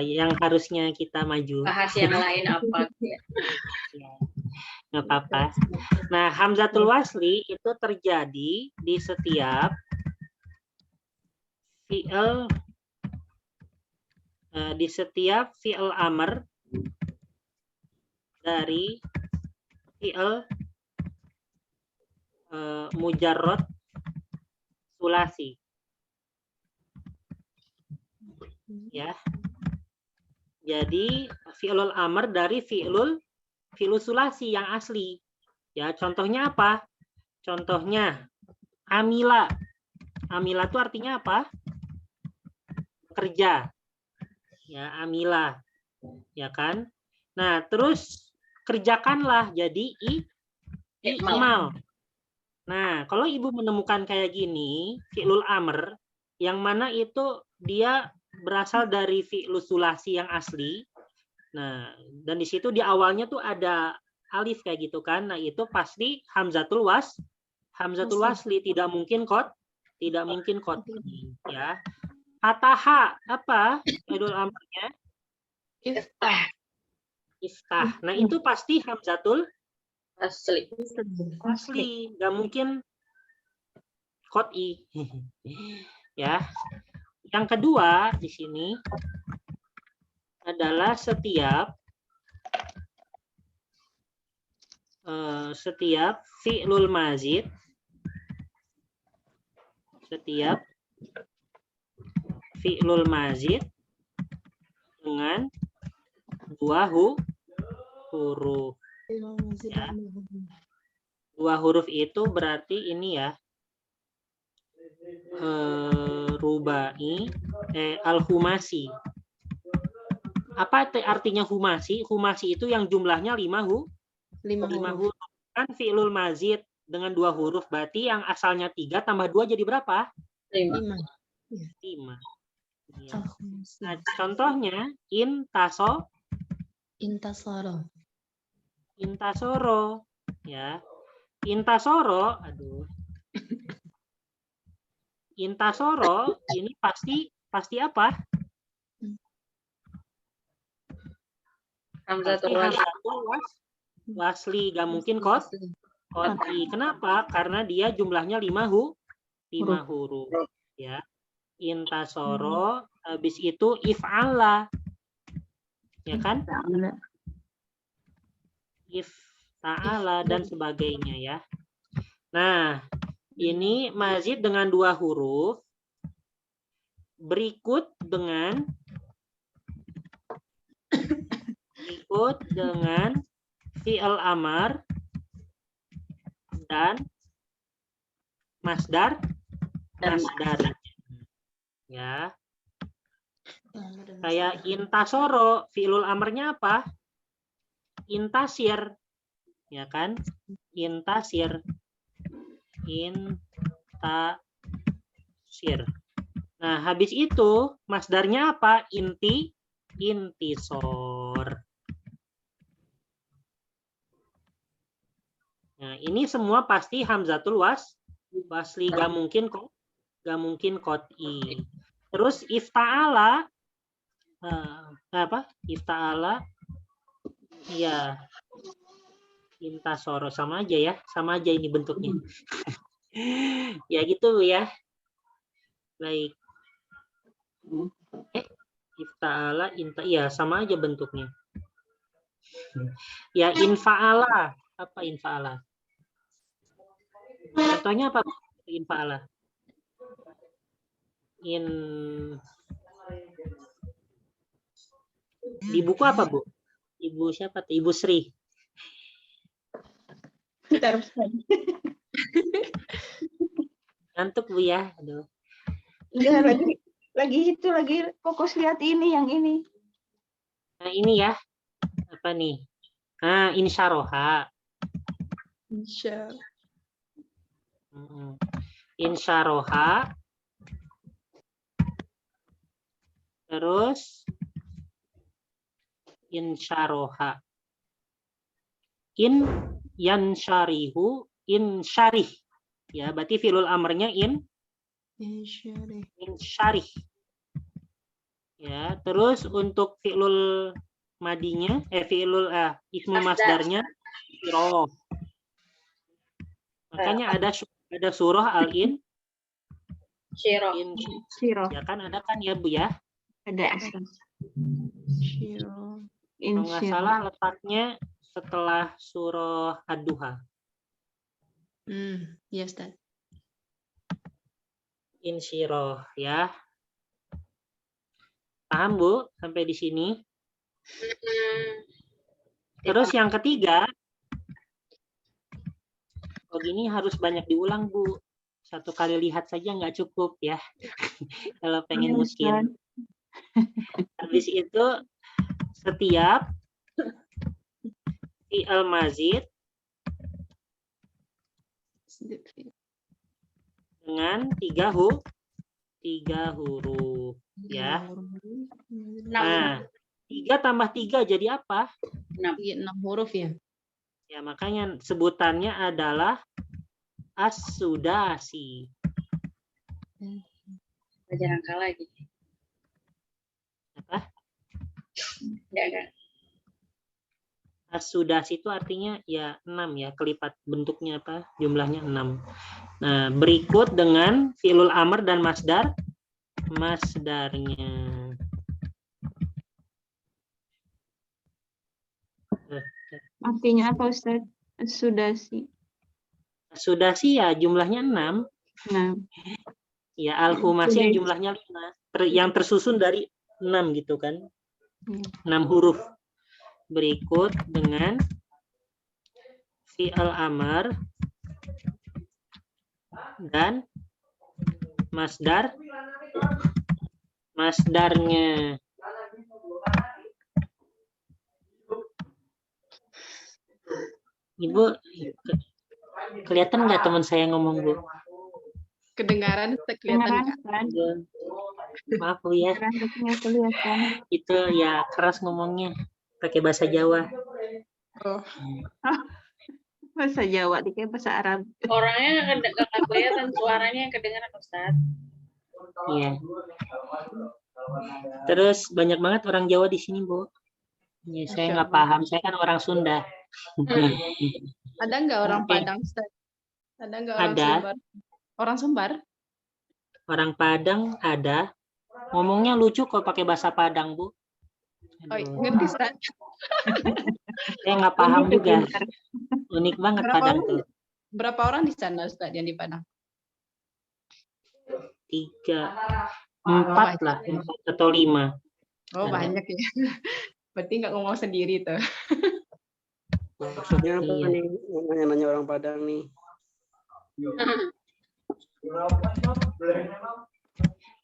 yang harusnya kita maju. Bahas yang lain apa? Ya, nggak apa-apa. Nah, hamzatul wasli itu terjadi di setiap fi'il, fi'il amr dari fi'il mujarrad sulasi. Ya. Jadi fi'ilul amr dari fi'il sulasi yang asli. Ya, contohnya apa? Contohnya amila. Amila itu artinya apa? Kerja. Ya, amila. Ya kan? Nah, terus kerjakanlah, jadi i'mal. Nah, kalau ibu menemukan kayak gini, fi'lul amr, yang mana itu dia berasal dari fi'lul sulasi yang asli. Nah, dan di situ di awalnya tuh ada alif kayak gitu kan. Nah, itu pasti hamzatul wasli, tidak mungkin qot'i, ya. Fataha apa fi'lul amrnya? Iftah. Nah, itu pasti hamzatul wasli, nggak mungkin qot'i. Ya. Yang kedua di sini adalah setiap fi'lul mazid, dengan 2 huruf. Ya. 2 huruf itu berarti ini ya, rubai, al-humasi. Apa artinya humasi? Humasi itu yang jumlahnya 5 huruf. Kan fi'lul mazid dengan 2 huruf, berarti yang asalnya 3 tambah 2 jadi berapa? 5. Ya. Nah, contohnya intasoro. Ya. Intasoro, Intasoro ini pasti apa? Hamzatul wasli, gak mungkin qot'i. Kenapa? Karena dia jumlahnya 5 huruf. Ya. Intasoro, habis itu if'ala. Ya kan? Ifta'ala dan sebagainya ya. Nah, ini mazid dengan 2 huruf. Berikut dengan fi'il amar dan masdar. Ya. Kayak intasoro, fi'ilul amarnya apa? Intasir. Ya kan? Intasir. Nah, habis itu masdarnya apa? Intisor. Nah, ini semua pasti hamzatul wasli, gak mungkin qot'i. Terus ifta'ala Ifta'ala ya intasoro sama aja ya, sama aja ini bentuknya. Ya gitu ya. Baik. Ifta'ala ya sama aja bentuknya. Ya infa'ala, apa infa'ala? Contohnya apa infa'ala? Di buku apa, Bu? Ibu siapa? Ibu Sri. Bentar, Ustaz. Ngantuk, Bu ya? Aduh. Enggak, lagi fokus lihat ini yang ini. Nah, ini ya. Apa nih? Nah, insyaroha. Insyaroha. Terus insyaroha. Yansyarihu, insyarih. Ya, berarti fi'lul amrnya insyarih. Ya, terus untuk fi'lul madinya, ismu masdarnya syirah. Makanya ada surah al-in. Syirah. Syirah. Ya kan ada kan ya, Bu ya? Ada Syirah. Kalau nggak salah letaknya setelah surah Ad-Duha. Iya, Ustaz. Insyirah ya. Paham, Bu? Sampai di sini. Terus yang ketiga, gini harus banyak diulang, Bu. Satu kali lihat saja nggak cukup ya. Kalau pengen muskin. Habis itu setiap fi'il mazid dengan 3 huruf ya. Nah, 3 tambah 3 jadi apa? 6 huruf ya. Ya, makanya sebutannya adalah as-sudasi. Belajar angka lagi. Apa? Enggak. As-sudasi itu artinya ya 6 ya, kelipat bentuknya apa? Jumlahnya 6. Nah, berikut dengan fi'lul amr dan masdarnya. Artinya apa, Ustaz? Sudasi. Sudasi ya jumlahnya 6. Nah, Ya, al-humasi yang jumlahnya 5. Yang tersusun dari 6 gitu kan. 6 huruf. Berikut dengan fi'il amr dan masdarnya. Ibu, kelihatan nggak teman saya ngomong, Bu? Kedengaran, kelihatan nggak? Maaf, Bu ya. Kelihatan. Itu ya keras ngomongnya. Pakai bahasa Jawa. Oh. Bahasa Jawa, dikira bahasa Arab. Orangnya nggak kelihatan, suaranya yang kedengaran, Ustaz. Iya. Terus banyak banget orang Jawa di sini, Bu. Ya, saya nggak paham. Saya kan orang Sunda. Ada nggak orang Oke. Padang, Ustaz? Ada nggak orang Ada. Sumbar? Orang Sumbar? Orang Padang ada. Ngomongnya lucu kalau pakai bahasa Padang, Bu. Oh, Aduh. ngerti, Ustaz. Saya nggak paham juga. Unik banget Padang tuh. Berapa orang di sana, Ustaz, yang di Padang? 3, 4 lah, 4 atau 5. Oh, Ada. banyak ya. Berarti nggak ngomong sendiri tuh. Maksudnya apa Iya. nih? Nanya-nanya orang Padang nih.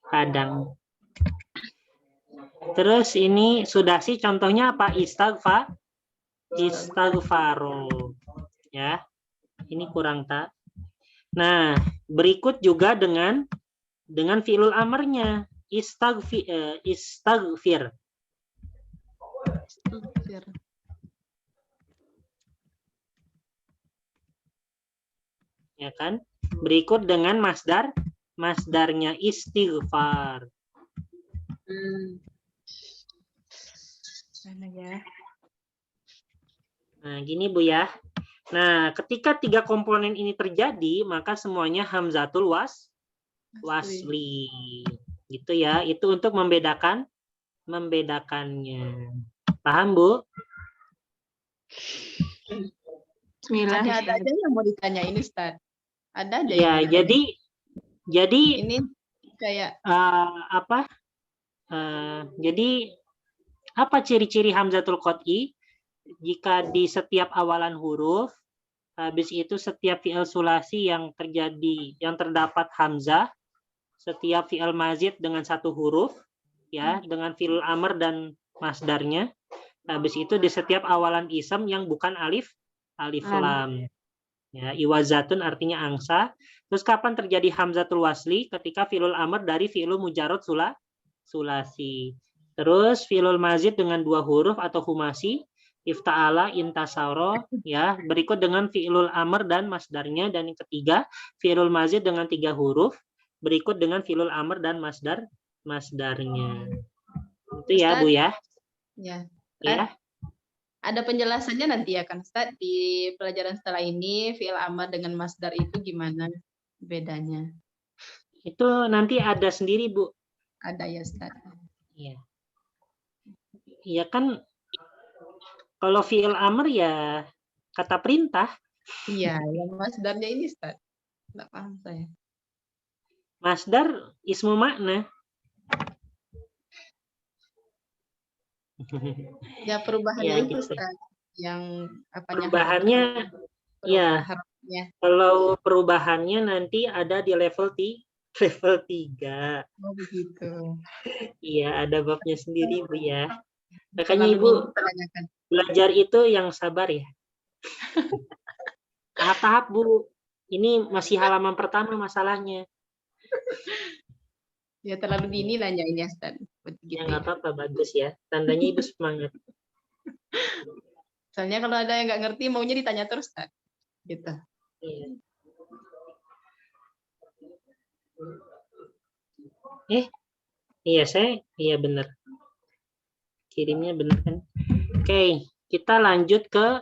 Padang. Terus ini sudah sih contohnya apa? Istighfaro. Ya. Ini kurang tak. Nah, berikut juga dengan dengan fi'lul amarnya istaghfir. Istaghfir. Ya kan? Berikut dengan masdarnya istighfar. Mana ya? Nah, gini Bu ya. Nah, ketika 3 komponen ini terjadi, maka semuanya hamzatul wasli. Gitu ya. Itu untuk membedakannya. Paham, Bu? Bismillah. Ada aja yang mau ditanyain Ustaz. Ada aja yang Ya, mau ditanyain. jadi Ini kayak jadi apa ciri-ciri hamzatul qat'i? Jika di setiap awalan huruf, habis itu setiap fi'il sulasi yang terdapat hamzah, setiap fi'il mazid dengan 1 huruf, ya, dengan fi'il amr dan masdarnya. Habis itu di setiap awalan ism yang bukan alif lam. Ya, iwazatun artinya angsa. Terus kapan terjadi hamzatul wasli? Ketika fi'lul amr dari fi'lul mujarrad sulasi. Terus fi'lul mazid dengan 2 huruf atau humasi, ifta'ala, intasaro, ya. Berikut dengan fi'lul amr dan masdarnya, dan yang ketiga fi'lul mazid dengan 3 huruf, berikut dengan fi'lul amr dan masdarnya. Itu ya, Ustaz, Bu ya. ya. Ya. Ada penjelasannya nanti ya kan Ustaz di pelajaran setelah ini fi'il amr dengan masdar itu gimana bedanya? Itu nanti ada sendiri, Bu. Ada ya Ustaz. Iya. Iya kan, kalau fi'il amr ya kata perintah. Iya, yang masdarnya ini Ustaz. Enggak paham saya. Masdar ismu makna. Ya perubahannya Ya, itu gitu. Ustaz. Yang Perubahannya, ya. harapnya. Kalau perubahannya nanti ada di level 3. Oh begitu. Iya, ada babnya sendiri, Bu ya. Makanya Selalu Ibu ditanyakan. belajar itu yang sabar ya. Tahap-tahap, Bu. Ini masih halaman pertama masalahnya. Ya terlalu dini nanyain ya Ustaz. Ya nggak apa-apa, bagus ya. Tandanya Ibu semangat. Soalnya kalau ada yang nggak ngerti maunya ditanya terus Ustaz. Gitu. Iya. Iya benar. Kirimnya benar kan? Oke, kita lanjut ke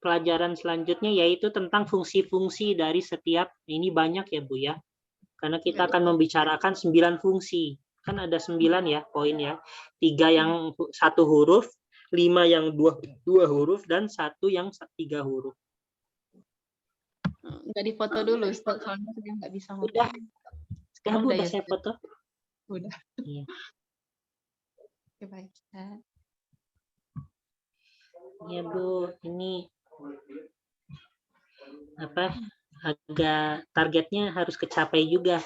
pelajaran selanjutnya, yaitu tentang fungsi-fungsi dari setiap, ini banyak ya Bu ya. Karena kita akan membicarakan 9 fungsi. Kan ada 9 ya poin ya. 3 yang 1 huruf, 5 yang 2 huruf, dan 1 yang 3 huruf. Nggak difoto dulu Ustaz, soalnya saya nggak bisa ngomong. Udah. Sekarang Udah udah ya, saya Ustaz? foto. Udah. Iya. Oke, baik Ustaz. Ya Bu, ini agak targetnya harus kecapai juga.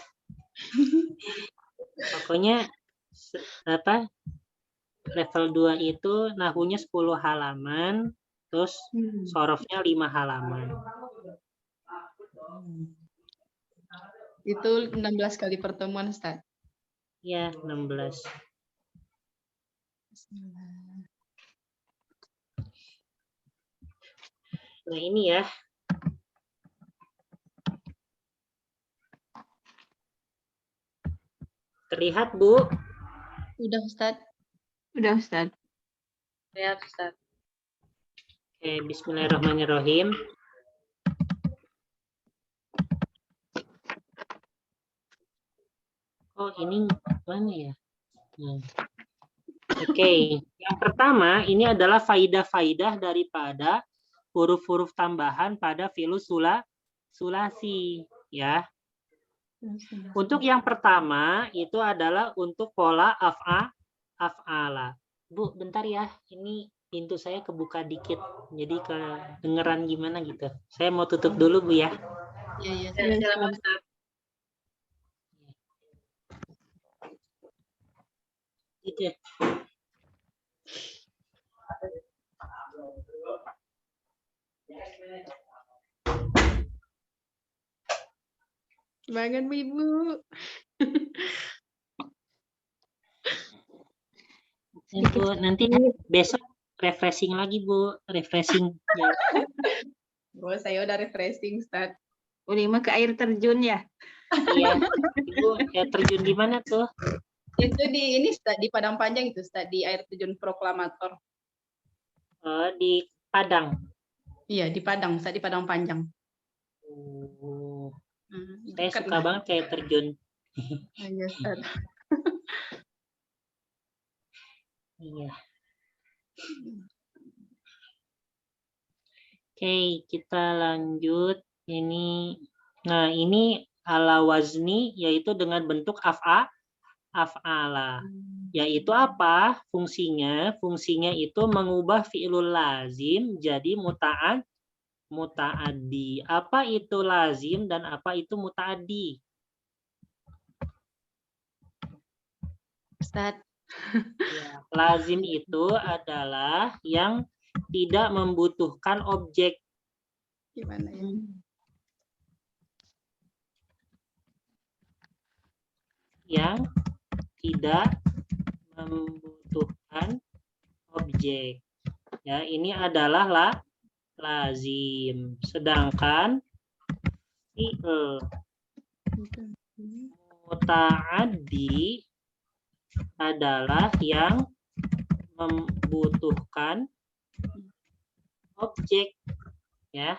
Pokoknya level 2 itu nahunya 10 halaman, terus sorofnya 5 halaman. Itu 16 kali pertemuan Ustaz. Ya, 16. Nah, ini ya. Terlihat, Bu? Udah Ustaz. Udah Ustaz. Ya, Ustaz. Oke, bismillahirrahmanirrahim. Oh, ini mana ya? Oke, yang pertama ini adalah faidah-faidah daripada huruf-huruf tambahan pada fi'lus sulasi, ya. Untuk yang pertama itu adalah untuk pola af'ala. Bu, bentar ya. Ini pintu saya kebuka dikit. Jadi kedengeran gimana gitu. Saya mau tutup dulu, Bu ya. Iya, Silakan Ustaz. Gitu. Semangat Bu Ibu. Ya, Bu, nanti besok refreshing lagi, Bu. Refreshing. Ya. Oh, saya udah refreshing, Ustaz. Ulima ke air terjun ya. Iya. Ibu, ya terjun di mana tuh? Itu di ini, Ustaz, di Padang Panjang itu, Ustaz, di air terjun Proklamator. Di Padang. Iya, di Padang, Ustaz, di Padang Panjang. Oh, saya Dekat suka lah. banget kayak terjun. Iya, Ustaz. Iya. Oke, kita lanjut. Nah, ini ala wazni, yaitu dengan bentuk af'ala. Yaitu apa fungsinya? Fungsinya itu mengubah fi'lul lazim jadi muta'addi. Apa itu lazim dan apa itu muta'addi? Ustaz. Ya, lazim itu adalah yang tidak membutuhkan objek. Gimana ya? Yang tidak membutuhkan objek. Ya, ini adalah lazim. Sedangkan fi'il muta'addi adalah yang membutuhkan objek, ya.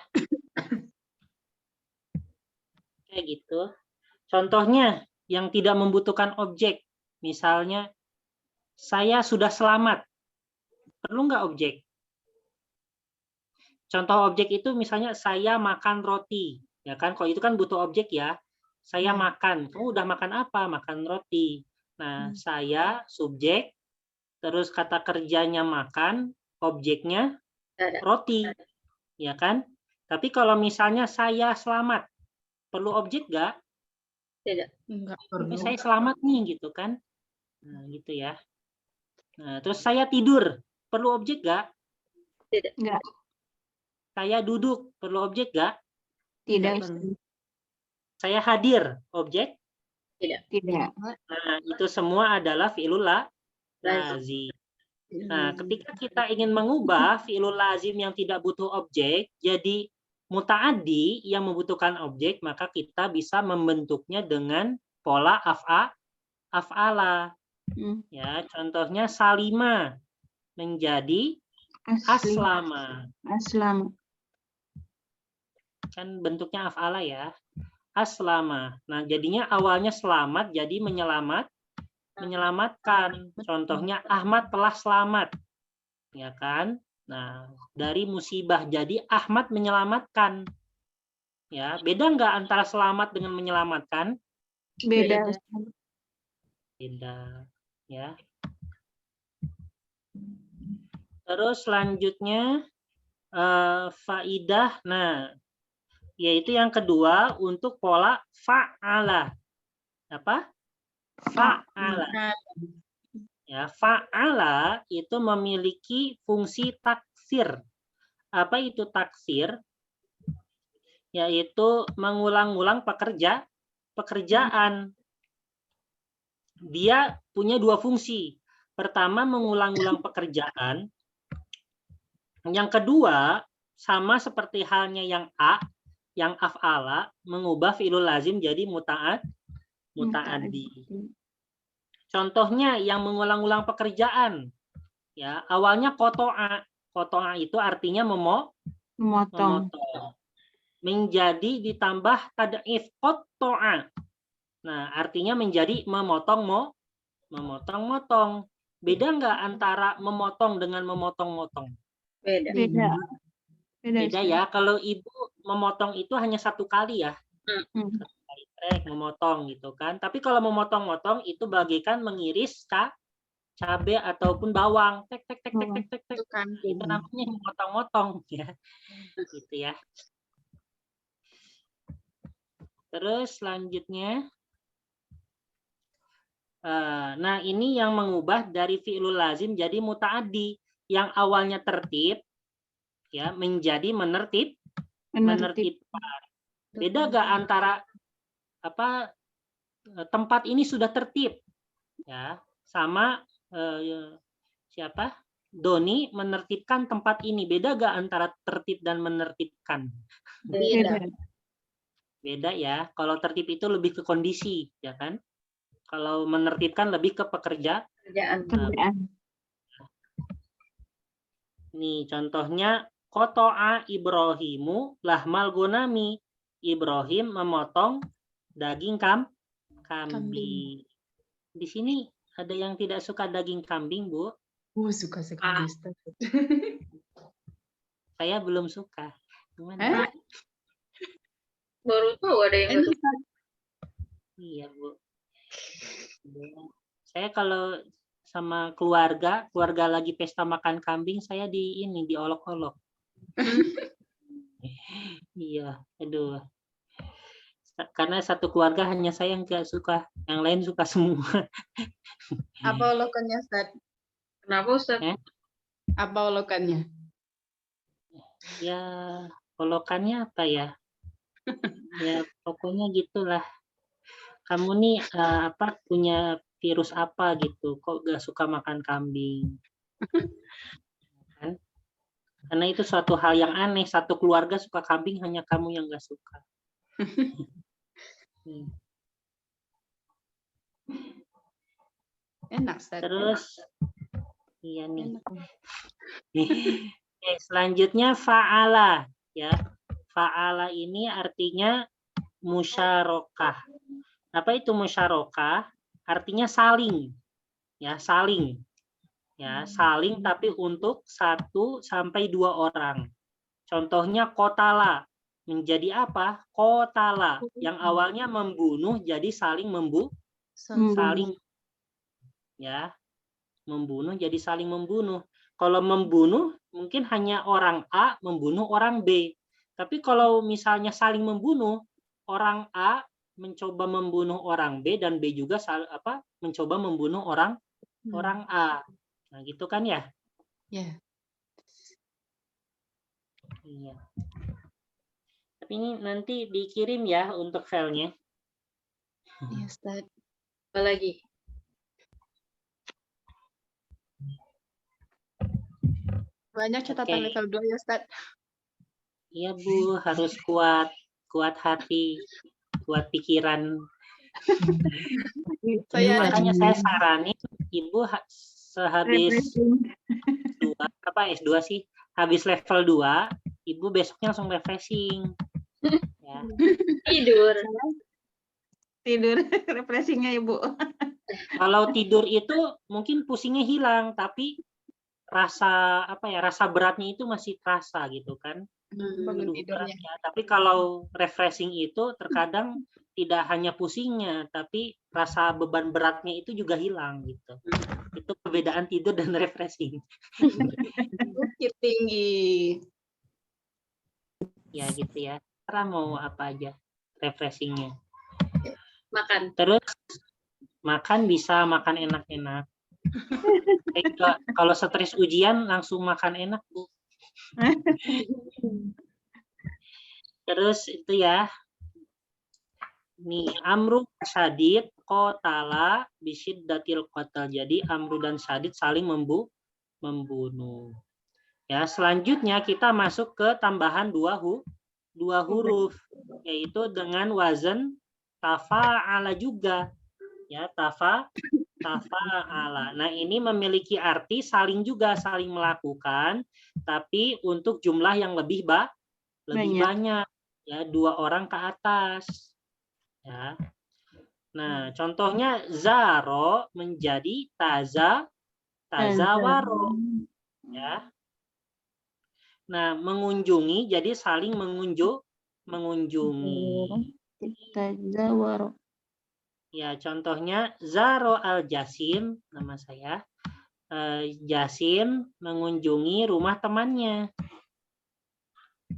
Kayak gitu. Contohnya yang tidak membutuhkan objek, misalnya saya sudah selamat, perlu nggak objek? Contoh objek itu misalnya saya makan roti, ya kan? Kalau itu kan butuh objek ya. Saya makan, kamu udah makan apa? Makan roti. Nah, saya subjek, terus kata kerjanya makan, objeknya roti, ya kan? Tapi kalau misalnya saya selamat, perlu objek nggak? Enggak Tapi perlu. saya selamat nih, gitu kan? Nah, gitu ya. Nah, terus saya tidur, perlu objek nggak? Enggak. Saya duduk, perlu objek nggak? Tidak. Saya hadir, objek? Tidak. Nah, itu semua adalah fi'lul lazim. Nah, ketika kita ingin mengubah fi'lul lazim yang tidak butuh objek jadi muta'addi yang membutuhkan objek, maka kita bisa membentuknya dengan pola af'ala. Ya, contohnya salima menjadi aslama. Aslam. Kan bentuknya af'ala ya. Aslama. Nah, jadinya awalnya selamat jadi menyelamatkan. Contohnya Ahmad telah selamat. Ya kan? Nah, dari musibah jadi Ahmad menyelamatkan. Ya, beda nggak antara selamat dengan menyelamatkan? Beda. Beda. Ya. Terus selanjutnya faidah. Nah, yaitu yang kedua untuk pola fa'ala. Apa? Fa'ala. Ya, fa'ala itu memiliki fungsi taksir. Apa itu taksir? Yaitu mengulang-ulang pekerjaan. Dia punya dua fungsi. Pertama, mengulang-ulang pekerjaan. Yang kedua, sama seperti halnya yang af'ala, mengubah fi'lul lazim jadi muta'addi. Contohnya yang mengulang-ulang pekerjaan, ya awalnya koto'a. Koto'a itu artinya memotong. Menjadi ditambah tad'if koto'a. Nah, artinya menjadi memotong-motong. Beda nggak antara memotong dengan memotong-motong? Beda. Beda ya. Kalau ibu memotong itu hanya satu kali ya. Memotong gitu kan. Tapi kalau memotong-motong itu bagaikan mengiris cabai ataupun bawang. Tek. Itu namanya memotong-motong ya. Gitu ya. Terus selanjutnya nah ini yang mengubah dari fi'lul lazim jadi muta'addi yang awalnya tertib ya menjadi menertibkan. Beda gak antara tempat ini sudah tertib, ya, sama siapa? Doni menertibkan tempat ini. Beda gak antara tertib dan menertibkan? Beda. Beda ya. Kalau tertib itu lebih ke kondisi, ya kan? Kalau menertibkan lebih ke pekerjaan. Kerjaan. Nih contohnya Koto'a Ibrahimu lahmal gonami. Ibrahim memotong daging kambing. Di sini ada yang tidak suka daging kambing, Bu? Suka sekali. Ustaz. Saya belum suka. Gimana? Baru tahu ada yang nggak suka. Iya, Bu. Saya kalau sama keluarga lagi pesta makan kambing, saya diolok-olok. Iya, aduh. Karena satu keluarga hanya saya yang nggak suka, yang lain suka semua. Apa olokannya, Ustaz? Kenapa Ustaz? Apa olokannya? Ya, olokannya apa ya? Ya, pokoknya gitulah. Kamu nih punya virus apa gitu? Kok gak suka makan kambing? Kan? Karena itu suatu hal yang aneh. Satu keluarga suka kambing, hanya kamu yang gak suka. Enak, Ustaz. Terus, iya nih. Selanjutnya fa'ala, ya. Fa'ala ini artinya musyarakah. Apa itu musyarakah? Artinya saling. Ya, saling. Ya, saling tapi untuk 1 sampai 2 orang. Contohnya kotala. Menjadi apa? Kotala. Yang awalnya membunuh jadi saling saling, ya, membunuh jadi saling membunuh. Kalau membunuh mungkin hanya orang A membunuh orang B. Tapi kalau misalnya saling membunuh, orang A mencoba membunuh orang B dan B juga mencoba membunuh orang A. Nah, gitu kan ya? Ya. Iya. Tapi ini nanti dikirim ya untuk filenya. Iya, Ustaz. Apa lagi? Banyak catatan Oke. level 2 ya, Ustaz. Iya, Bu, harus kuat hati, kuat pikiran. Makanya saya saranin Ibu sehabis S2 sih, habis level 2, Ibu besoknya langsung refreshing. Ya. Tidur refreshingnya Ibu. Kalau tidur itu mungkin pusingnya hilang, tapi rasa beratnya itu masih terasa gitu kan. Bangun Aduh, tidurnya. berat ya. Tapi kalau refreshing itu terkadang tidak hanya pusingnya, tapi rasa beban beratnya itu juga hilang gitu. Itu perbedaan tidur dan refreshing. Bukit tinggi. Ya gitu ya. Terserah mau apa aja refreshingnya. Makan. Terus makan bisa makan enak-enak. Kalau stres ujian langsung makan enak, Bu. Terus itu ya. Nih, amru syadid qatala bisyiddatil qatl. Jadi amru dan syadid saling membunuh. Ya, selanjutnya kita masuk ke tambahan dua huruf, yaitu dengan wazan tafa'ala juga. Ya, tafa'ala. Nah, ini memiliki arti saling melakukan, tapi untuk jumlah yang lebih banyak. Ya, 2 orang ke atas. Ya. Nah, contohnya zaro menjadi tazawaro. Ya. Nah, mengunjungi jadi saling mengunjungi. Tazawaro. Ya, contohnya Zaro Al-Jasim, nama saya. Jasim mengunjungi rumah temannya.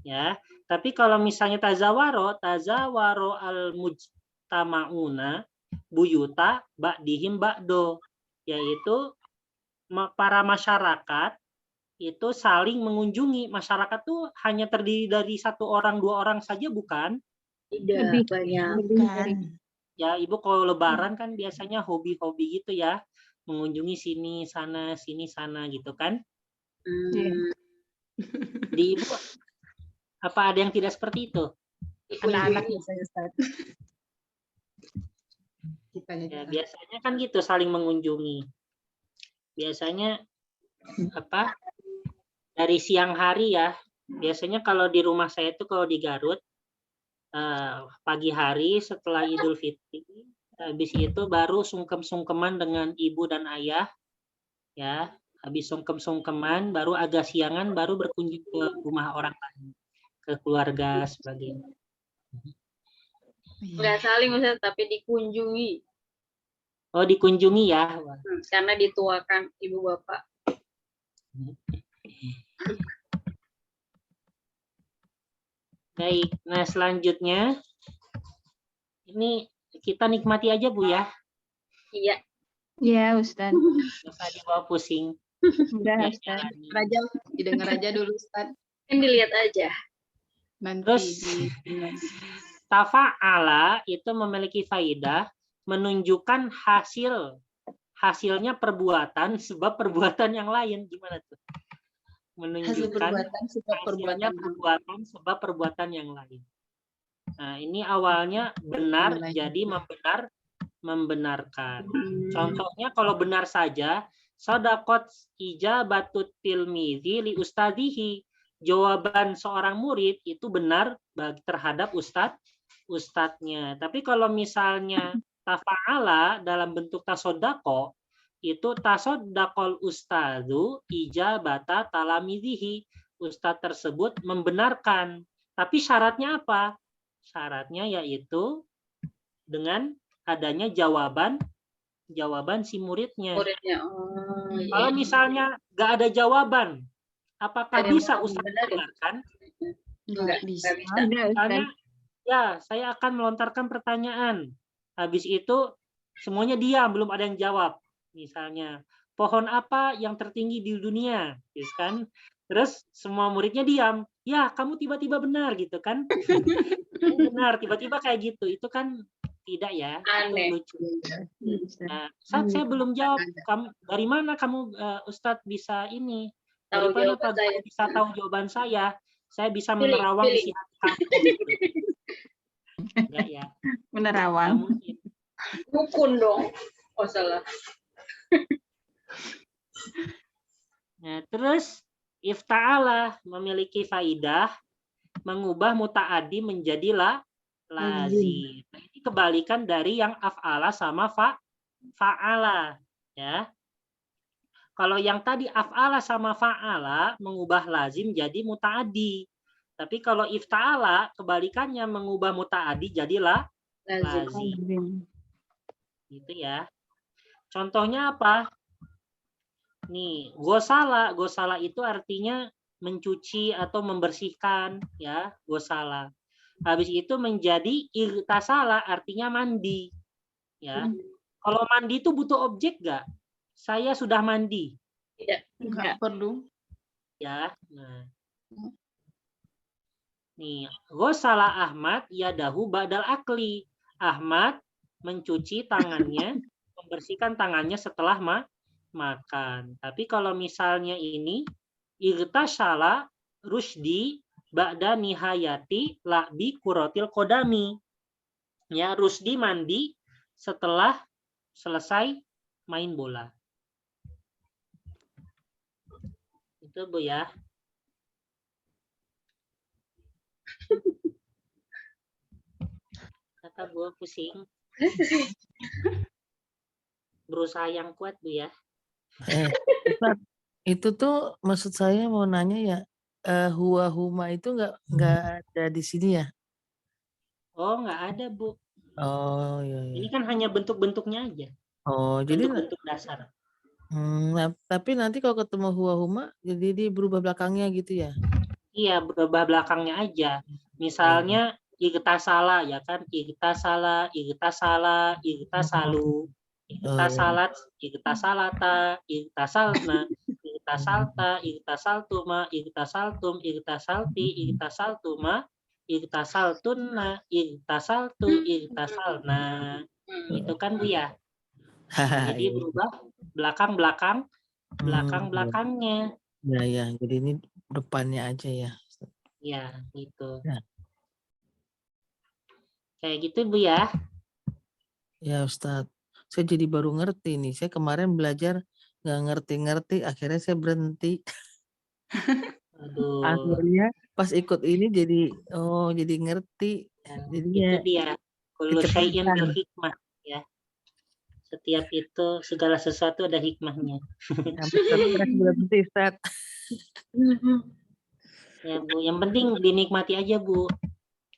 Ya, tapi kalau misalnya tazawaro al-mujtama'una buyuta ba'dihim ba'do, yaitu para masyarakat itu saling mengunjungi. Masyarakat tuh hanya terdiri dari 1 orang 2 orang saja, bukan? Tidak banyak. Bukan. Ya, Ibu kalau lebaran kan biasanya hobi-hobi gitu ya. Mengunjungi sini, sana gitu kan. Di Ibu, apa ada yang tidak seperti itu? Anak-anak biasanya Ustaz. Ya, biasanya kan gitu saling mengunjungi. Biasanya apa? Dari siang hari ya. Biasanya kalau di rumah saya itu kalau di Garut pagi hari setelah Idul Fitri, habis itu baru sungkem-sungkeman dengan ibu dan ayah, ya. Habis sungkem-sungkeman, baru agak siangan, baru berkunjung ke rumah orang lain, ke keluarga sebagainya. Nggak saling Ustaz, tapi dikunjungi. Oh, dikunjungi ya. Karena dituakan ibu bapak. Baik, nah selanjutnya ini kita nikmati aja Bu ya. Iya. Iya, Ustaz. Nggak usah dibawa pusing. Udah, Ya, Ustaz. jalani. Raja, didengar aja dulu Ustaz. Kan dilihat aja. Nanti Terus di tafa'ala itu memiliki faidah menunjukkan hasilnya perbuatan sebab perbuatan yang lain. Gimana tuh? hasil Menunjukkan perbuatan sebab hasilnya perbuatan. perbuatan sebab perbuatan yang lain. Nah, ini awalnya benar jadi membenarkan. Contohnya kalau benar saja, shadaqat ijabatut tilmizi li ustadihi. Jawaban seorang murid itu benar terhadap ustadznya. Tapi kalau misalnya tafa'ala dalam bentuk tasodako, itu tasodakol ustadu ijabata talamidihi. Ustadz tersebut membenarkan. Tapi syaratnya apa? Syaratnya yaitu dengan adanya jawaban si muridnya. Muridnya. Kalau misalnya nggak ada jawaban, apakah Ada yang bisa mau Ustadz membenarkan? membenarkan? Enggak bisa. Nggak bisa. Udah, Ustaz. Misalnya, ya saya akan melontarkan pertanyaan. Habis itu semuanya diam, belum ada yang jawab. Misalnya, pohon apa yang tertinggi di dunia? Gitu kan? Terus semua muridnya diam. Ya, kamu tiba-tiba benar gitu kan? Benar, tiba-tiba kayak gitu. Itu kan tidak ya? Aneh. Itu lucu. Iya, Ustaz. Nah, Ustadz, saya belum jawab. Dari mana kamu Ustadz bisa ini? Dari Tahu mana jawaban Pak saya. bisa tahu jawaban saya? Saya bisa Pilih, menerawang pilih. isi hati kamu. Gitu. Enggak ya? Nggak Menerawang. mungkin. Dukun dong. Oh salah. Nah, terus ifta'ala memiliki faidah mengubah muta'adi menjadi lazim. Nah, ini kebalikan dari yang af'ala sama fa'ala, ya. Kalau yang tadi af'ala sama fa'ala mengubah lazim jadi muta'adi. Tapi kalau ifta'ala kebalikannya mengubah muta'adi jadi lazim. Gitu ya. Contohnya apa? Nih, gosala itu artinya mencuci atau membersihkan, ya, gosala. Habis itu menjadi irtasala artinya mandi, ya. Kalau mandi itu butuh objek nggak? Saya sudah mandi, Enggak perlu. ya. Nah, nih, gosala Ahmad yadahu ba'dal akli. Ahmad mencuci tangannya, membersihkan tangannya setelah makan. Tapi kalau misalnya ini irtasala Rusdi ba'da nihayati la'bi kurotil kodami. Ya, Rusdi mandi setelah selesai main bola. Itu Bu ya. Kata Bu pusing. Berusaha yang kuat Bu ya. Ustaz, itu tuh maksud saya mau nanya ya, huwa huma itu nggak ada di sini ya? Oh, nggak ada Bu. Oh iya Ini iya. kan hanya bentuk-bentuknya aja. Oh jadi Bentuk-bentuk dasar. tapi nanti kalau ketemu huwa huma jadi dia berubah belakangnya gitu ya? Iya, berubah belakangnya aja. Misalnya igtasala ya kan, igtasala, igtasala, igtasalu, igtasalat, igtasalata, igtasalna, igtasalta, igtasaltuma, igtasaltum, igtasalti, igtasaltuma, Igtasaltunna, igtasaltu, igtasalna. Itu kan Bu ya. Jadi Iya. berubah belakang-belakang, Hmm, belakang-belakangnya. ya. Jadi ini depannya aja ya. Ya, gitu. Ya. Kayak gitu Bu ya. Ya Ustadz, saya jadi baru ngerti nih. Saya kemarin belajar nggak ngerti-ngerti, akhirnya saya berhenti. Aduh, Akhirnya pas ikut ini jadi ngerti. Jadinya itu dia. Kullu syai'in bil kecepatan. hikmah ya. Setiap itu segala sesuatu ada hikmahnya. Sampai stres berhenti Ustadz. Ya Bu, yang penting dinikmati aja Bu.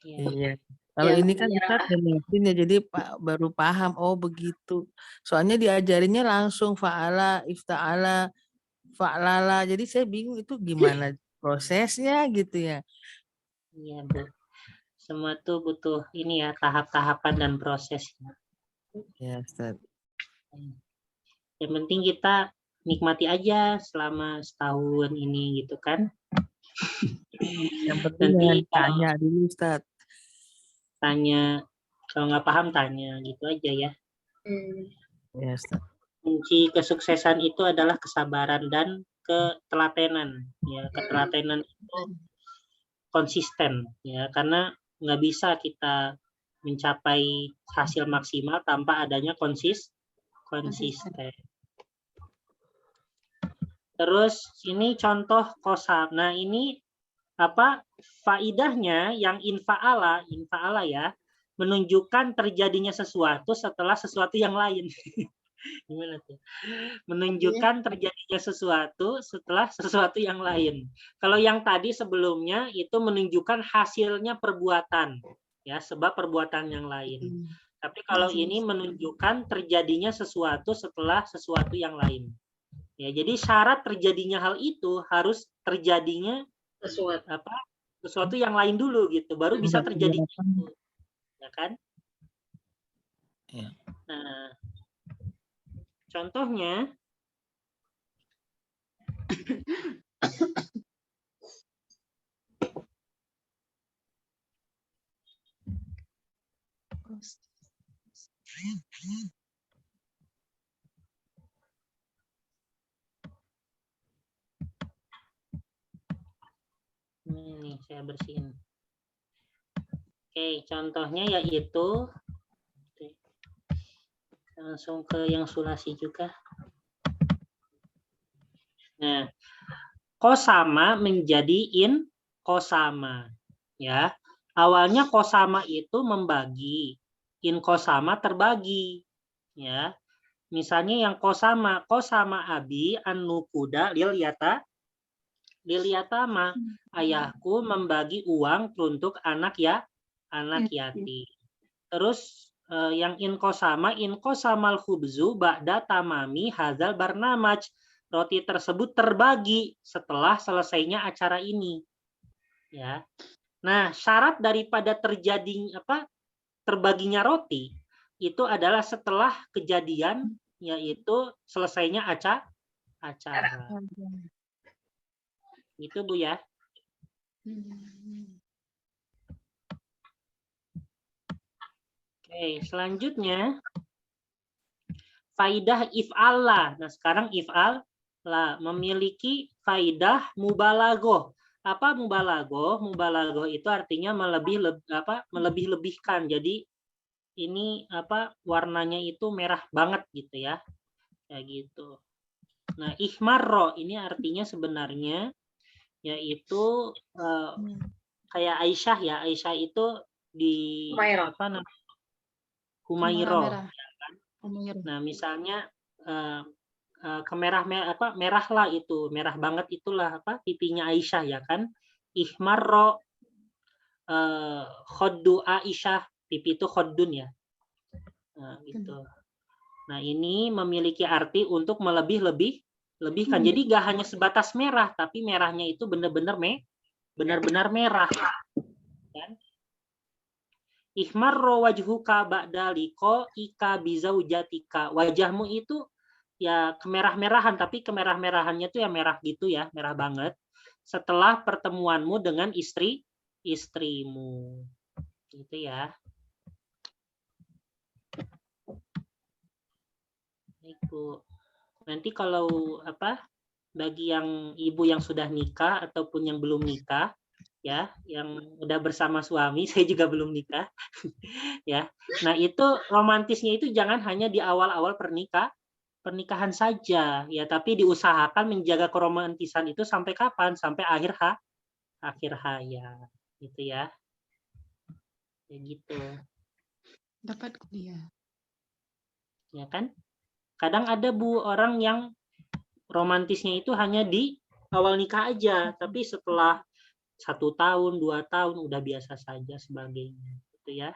Ya. Iya. Kalau ini kan Ustadz ngerti ya, jadi baru paham. Oh begitu. Soalnya diajarinnya langsung fa'ala, ifta'ala, fa'lala. Jadi saya bingung itu gimana prosesnya gitu ya. Iya Bu. Semua tuh butuh ini ya, tahap-tahapan dan prosesnya. Ya Ustadz. Yang penting kita nikmati aja selama setahun ini gitu kan. Yang penting Nanti jangan kalau tanya dulu Ustadz. tanya, kalau nggak paham tanya gitu aja ya. Ya Ustadz. Kunci kesuksesan itu adalah kesabaran dan ketelatenan. Ya, ketelatenan itu konsisten ya, karena nggak bisa kita mencapai hasil maksimal tanpa adanya konsisten. Terus ini contoh kosam. Nah ini apa faidahnya yang infa'ala ya, menunjukkan terjadinya sesuatu setelah sesuatu yang lain. Gimana tuh? Menunjukkan terjadinya sesuatu setelah sesuatu yang lain. Kalau yang tadi sebelumnya itu menunjukkan hasilnya perbuatan, ya, sebab perbuatan yang lain. Tapi kalau ini menunjukkan terjadinya sesuatu setelah sesuatu yang lain. Ya, jadi syarat terjadinya hal itu harus terjadinya sesuatu yang lain dulu gitu, baru bisa terjadi itu. Ya kan? Ya. Nah, contohnya ini saya bersihin. Oke, contohnya yaitu langsung ke yang sulasi juga. Nah, kosama menjadi in kosama, ya. Awalnya kosama itu membagi, in kosama terbagi, ya. Misalnya yang kosama abi an-nukuda liliatama, ayahku membagi uang untuk anak yatim. Terus yang inkosamal khubzu ba'da tamami hazal barnamaj, roti tersebut terbagi setelah selesainya acara ini, ya. Nah, syarat daripada terbaginya roti itu adalah setelah kejadian, yaitu selesainya acara. Itu Bu ya. Oke, selanjutnya faidah if'ala. Nah, sekarang if'ala memiliki faidah mubalaghah. Apa mubalaghah? Mubalaghah itu artinya melebih-lebihkan. Jadi ini warnanya itu merah banget gitu ya. Kayak gitu. Nah, ihmarro ini artinya sebenarnya yaitu kayak Aisyah ya. Aisyah itu di Humairo. Nah, misalnya merah lah itu, merah banget itulah pipinya Aisyah ya kan. Ihmarro khoddu Aisyah, pipi itu khoddun ya. Nah, gitu. Nah, ini memiliki arti untuk melebihkan. Jadi gak hanya sebatas merah, tapi merahnya itu benar-benar merah. Kan? Ihmarro wajhuka ba'da liqa'ika bizaujatika. Wajahmu itu ya kemerah-merahan, tapi kemerah-merahannya tuh ya merah gitu ya, merah banget. Setelah pertemuanmu dengan istri istrimu. Gitu ya. Baik, Bu. Nanti kalau bagi yang ibu yang sudah nikah ataupun yang belum nikah, ya, yang udah bersama suami, saya juga belum nikah, ya. Nah, itu romantisnya itu jangan hanya di awal-awal pernikahan saja, ya, tapi diusahakan menjaga keromantisan itu sampai kapan? Sampai akhir hayat, gitu ya. Ya gitu, Dapat kuliah. ya kan? Kadang ada Bu orang yang romantisnya itu hanya di awal nikah aja, tapi setelah 1 tahun, 2 tahun udah biasa saja sebagainya, gitu ya.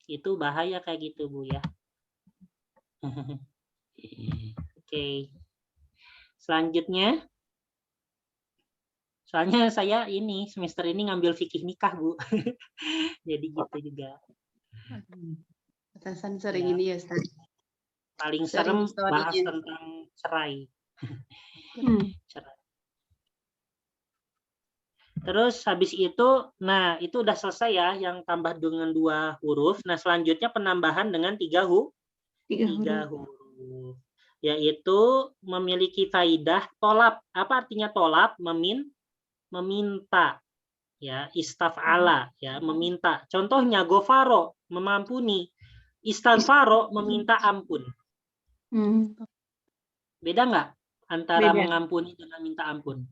Itu bahaya kayak gitu, Bu ya. Oke. Selanjutnya, soalnya saya ini semester ini ngambil fikih nikah, Bu. Jadi gitu juga. Atasan sering Ya. ini ya, Ustaz. Paling Sering serem bahas story-nya. tentang cerai. Cerai. Terus habis itu, nah itu udah selesai ya, yang tambah dengan 2 huruf. Nah selanjutnya penambahan dengan 3 Tiga huruf. huruf. Yaitu memiliki faidah tolab. Apa artinya tolab? Meminta. Ya, istaf'ala, ya, meminta. Contohnya gofaro, mengampuni. Istighfaro, meminta ampun. Beda nggak antara Beda. mengampuni dengan minta ampun?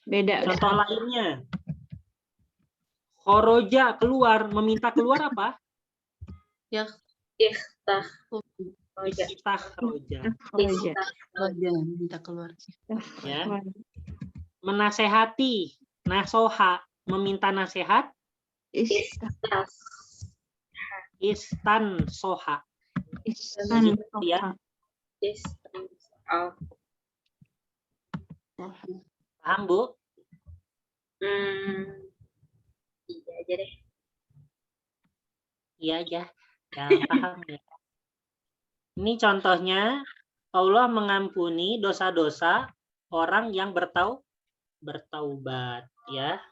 Beda. Contoh lainnya, khoroja, keluar, meminta keluar apa? Ya, Iftah. Roja. Istakhroja. Roja. keluarga minta keluar. Ya. Menasehati, nasoha, meminta nasihat, Tas. istan soha. Istan. Ya. Oh. Paham, Bu? Iya aja deh. Iya aja. Ya, paham ya. Ini contohnya, Allah mengampuni dosa-dosa orang yang bertaubat, ya.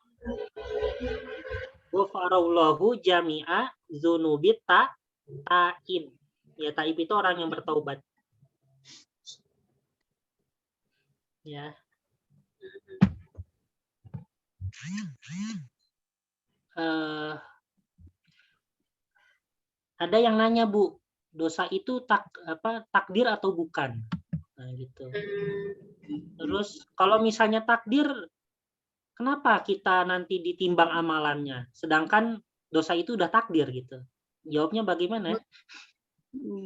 Ghafarallahu jami'a dzunubit ta'ib. Ya, ta'ib itu orang yang bertaubat. Ya. Ada yang nanya, Bu, dosa itu takdir atau bukan? Nah, gitu. Terus kalau misalnya takdir, kenapa kita nanti ditimbang amalannya? Sedangkan dosa itu udah takdir gitu. Jawabnya bagaimana?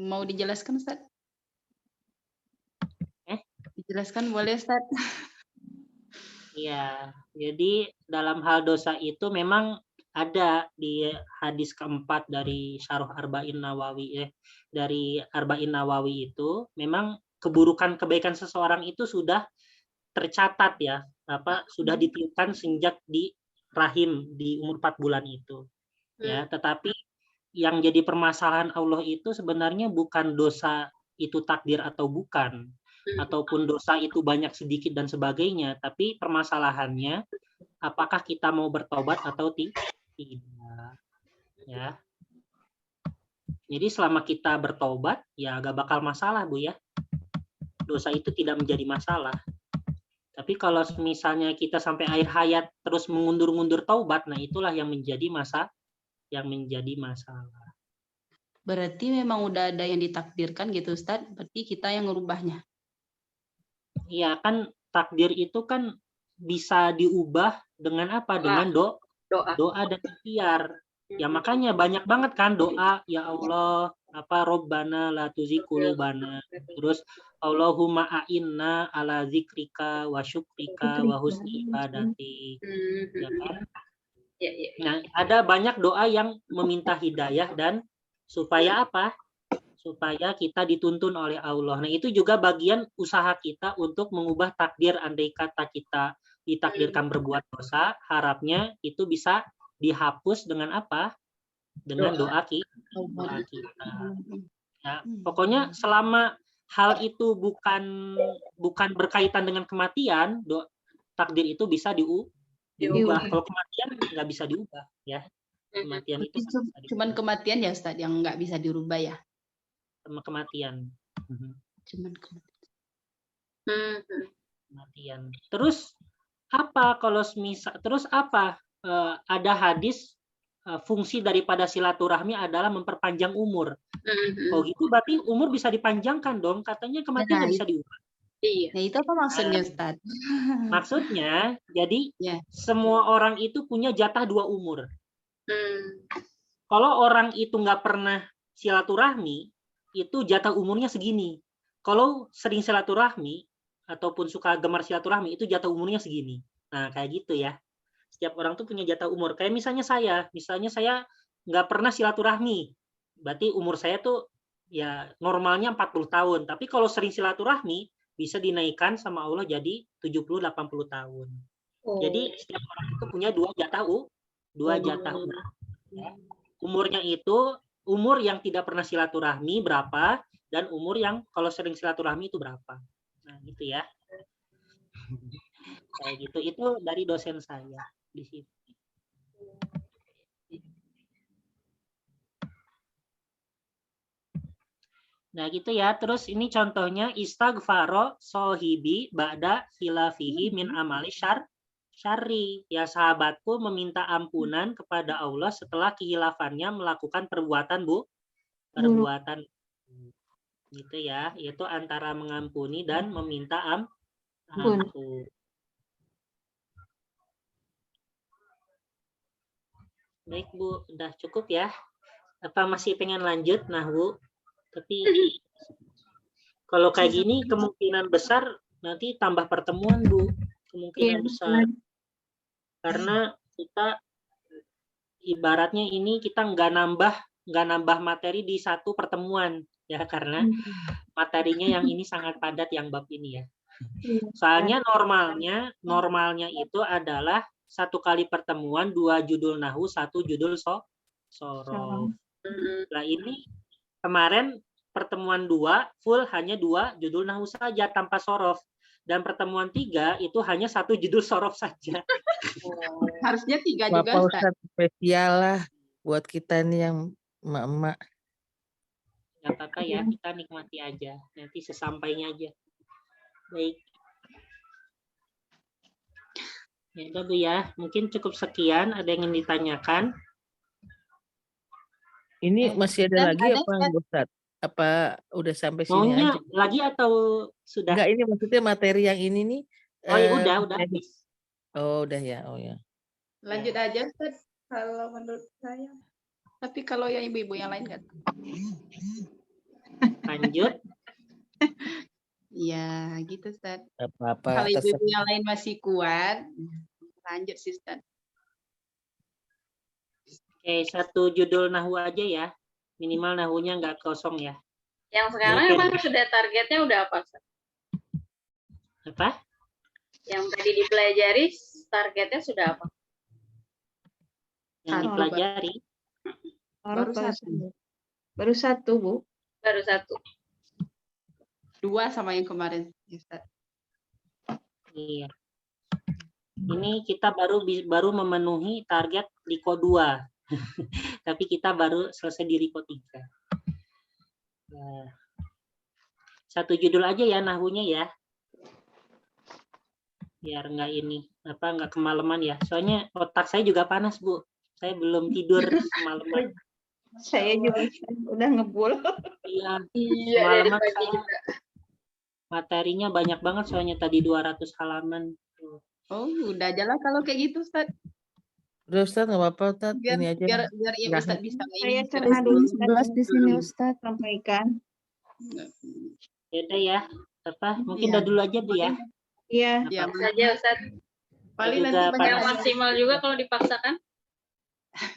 Mau dijelaskan, Ustaz? Dijelaskan boleh, Ustaz? Iya, jadi dalam hal dosa itu memang ada di hadis keempat dari Syarah Arba'in Nawawi, dari Arba'in Nawawi itu memang keburukan kebaikan seseorang itu sudah tercatat ya, sudah ditiupkan sejak di rahim di umur 4 bulan itu. Ya, tetapi yang jadi permasalahan Allah itu sebenarnya bukan dosa itu takdir atau bukan, ataupun dosa itu banyak sedikit dan sebagainya, tapi permasalahannya apakah kita mau bertobat atau tidak. Ya. Jadi selama kita bertobat ya gak bakal masalah, Bu ya. Dosa itu tidak menjadi masalah. Tapi kalau misalnya kita sampai akhir hayat terus mengundur-undur taubat, nah itulah yang menjadi masalah. Berarti memang udah ada yang ditakdirkan gitu, Ustaz. Berarti kita yang ngerubahnya. Iya, kan takdir itu kan bisa diubah dengan apa? Dengan doa dan ikhtiar. Ya makanya banyak banget kan doa, ya Allah, Robbana la tuzigh qulubana. Terus Allahumma a'inna ala zikrika wa syukrika wa husni ibadati. Ya kan? Nah, ada banyak doa yang meminta hidayah dan supaya apa? Supaya kita dituntun oleh Allah. Nah, itu juga bagian usaha kita untuk mengubah takdir. Andai kata kita ditakdirkan berbuat dosa, harapnya itu bisa dihapus dengan apa? Dengan doa kita. Ya, pokoknya selama hal itu bukan berkaitan dengan kematian, takdir itu bisa diubah. Kalau kematian nggak bisa diubah ya. Kematian itu Berarti cuman kematian ya Ustaz yang nggak bisa dirubah ya. sama kematian. Cuman kematian. Kematian. Terus apa kalau ada hadis fungsi daripada silaturahmi adalah memperpanjang umur. Oh gitu berarti umur bisa dipanjangkan dong. Katanya kematian nggak bisa diubah. Iya. Nah, itu apa maksudnya Ustaz? Maksudnya jadi Ya. semua orang itu punya jatah 2 umur. Kalau orang itu nggak pernah silaturahmi, itu jatah umurnya segini. Kalau sering silaturahmi ataupun suka gemar silaturahmi, itu jatah umurnya segini. Nah, kayak gitu ya. Setiap orang tuh punya jatah umur. Kayak misalnya saya nggak pernah silaturahmi. Berarti umur saya tuh ya normalnya 40 tahun. Tapi kalau sering silaturahmi, bisa dinaikkan sama Allah jadi 70-80 tahun. Jadi setiap orang itu punya 2 jatah umur. Ya. Umurnya itu umur yang tidak pernah silaturahmi berapa dan umur yang kalau sering silaturahmi itu berapa. Nah, gitu ya. Kayak gitu. Itu dari dosen saya di situ. Nah, gitu ya. Terus ini contohnya istaghfaro sohibi ba'da khilafihi min amali syarri. Ya sahabatku meminta ampunan kepada Allah setelah kehilafannya melakukan perbuatan gitu ya, yaitu antara mengampuni dan meminta ampun. Baik Bu, udah cukup ya. Apa masih pengen lanjut Bu? Tapi kalau kayak gini kemungkinan besar nanti tambah pertemuan Bu, kemungkinan besar. Karena kita ibaratnya ini kita nggak nambah materi di satu pertemuan ya, karena materinya yang ini sangat padat yang bab ini ya. Soalnya normalnya itu adalah 1 kali pertemuan 2 judul nahwu 1 judul sorof. Nah ini kemarin pertemuan 2 full hanya 2 judul nahwu saja tanpa sorof. Dan pertemuan 3 itu hanya 1 judul sorof saja. Harusnya 3 juga Bapak Ustaz. Ustadz spesial lah buat kita nih yang emak-emak. Nggak apa-apa ya, kita nikmati aja. Nanti sesampainya aja. Baik. Ya udah Bu ya, mungkin cukup sekian. Ada yang ingin ditanyakan? Ini masih ada lagi apa Ustadz? Apa udah sampai sini Maunya aja? lagi atau sudah? Enggak, ini maksudnya materi yang ini nih. Oh ya udah habis. Oh udah ya, oh ya. Lanjut aja Ustaz kalau menurut saya. Tapi kalau yang ibu-ibu yang lain nggak. Lanjut. Ya, gitu Ustaz. Apa-apa. Kalau ibu-ibu yang lain masih kuat, lanjut sih Ustaz. Oke, 1 judul nahwu aja ya. Minimal nahwunya nggak kosong ya. Yang sekarang Oke. emang sudah targetnya udah apa? Ustaz? Apa? Yang tadi dipelajari targetnya sudah apa? Yang dipelajari. Baru satu Bu. Baru 1. 2 sama yang kemarin Ustaz. Iya. Ini kita baru memenuhi target Liko 2. Tapi kita baru selesai di Liko 3. Nah, 1 judul aja ya nahwunya ya. Biar nggak kemalaman ya. Soalnya otak saya juga panas, Bu. Saya belum tidur semalaman. Saya juga udah ngebul. Iya. Iya, dari Semalaman pagi saya juga. materinya banyak banget soalnya tadi 200 halaman. Oh, udah aja lah kalau kayak gitu Ustaz. Udah Ustadz, nggak apa-apa Ustadz. Biar Ini aja. biar ya Ustaz bisa Saya ini. cerna dulu Sebelas di sini Ustaz. sampaikan. Yaudah ya. Mungkin Iya. udah dulu aja Bu ya. Iya. Ya, Saja Ustaz. paling juga nanti panas. Yang banyak maksimal juga kalau dipaksakan.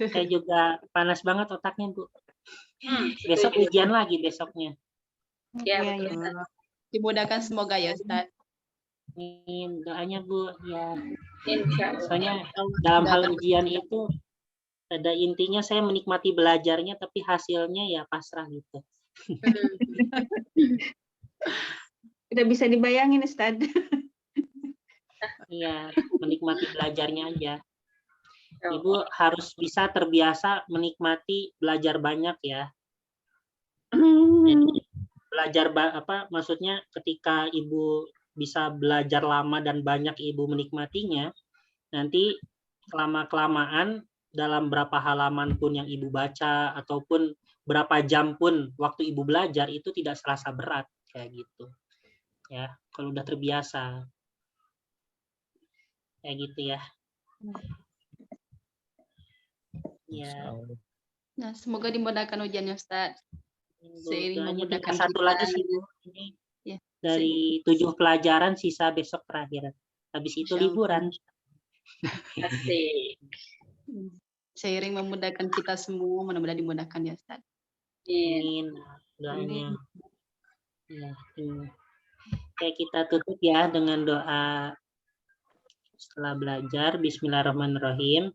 Saya juga panas banget otaknya, Bu. Besok ujian lagi besoknya. Ya, Iya, betul, iya. Ustaz. dimudahkan semoga ya Ustaz. Amin. Doanya Bu ya. Insya Allah. Soalnya dalam hal ujian itu pada intinya saya menikmati belajarnya tapi hasilnya ya pasrah gitu. Udah bisa dibayangin Ustaz. Iya, menikmati belajarnya aja. Ibu harus bisa terbiasa menikmati belajar banyak ya. Jadi belajar maksudnya ketika ibu bisa belajar lama dan banyak ibu menikmatinya, nanti lama-kelamaan dalam berapa halaman pun yang ibu baca ataupun berapa jam pun waktu ibu belajar itu tidak serasa berat kayak gitu. Ya, kalau udah terbiasa. Kayak gitu ya. Ya. Nah, semoga dimudahkan ujiannya Ustaz. Seiring Doanya memudahkan tinggal satu kita. lagi sih Bu. Ini Ya, dari 7 pelajaran sisa besok terakhir. Habis itu Insya Allah. liburan. Asik. Seiring memudahkan kita semua, mudah-mudahan dimudahkan ya Ustaz. Amin. Doanya. Ya, ini. Oke, kita tutup ya dengan doa setelah belajar. Bismillahirrahmanirrahim.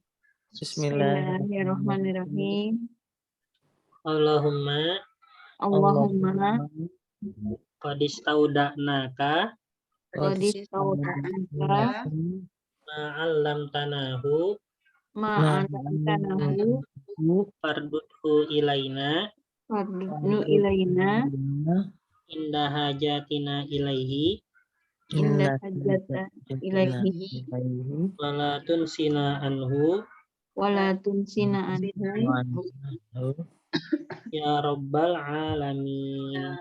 Bismillahirrahmanirrahim. Allahumma Allahumma qad istauda'naka qadistawda'aka ma'allamtanahu ma'allamtanahu fardudhu ilaina fardnu ilaina inda hajatina ilaihi inda hajata ilaihi wala tunsina anhu wala tunsina anhu ya rabbal alamin.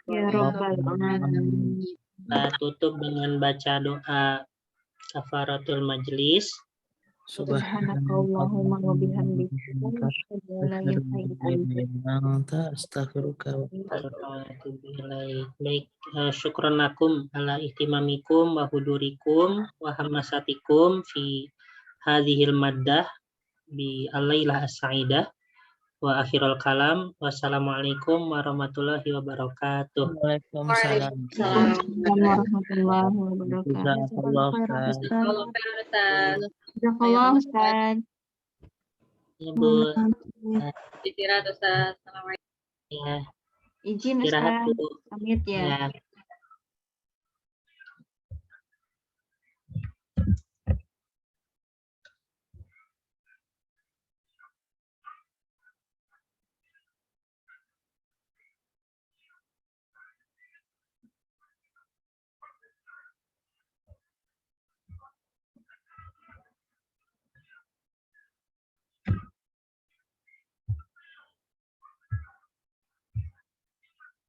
ya rabbal alamin. Kita tutup dengan baca doa kafaratul majlis. Subhanakallahumma wa bihamdika asyhadu an la ilaha illa anta Baik, syukran lakum ala ihtimamikum wa hudurikum wa hamasatikum fi hadhil maddah bi al-lailah as-sa'idah wa akhirul kalam. Wassalamualaikum warahmatullahi wabarakatuh. Waalaikumsalam. warahmatullahi wabarakatuh. Jazakallah khair. Kalau Ustaz, Jazakallah Ustaz. Ya Bu, istirahat Ustaz. Assalamualaikum. ya Izin istirahat Ustaz. Bu. Pamit ya. Ya.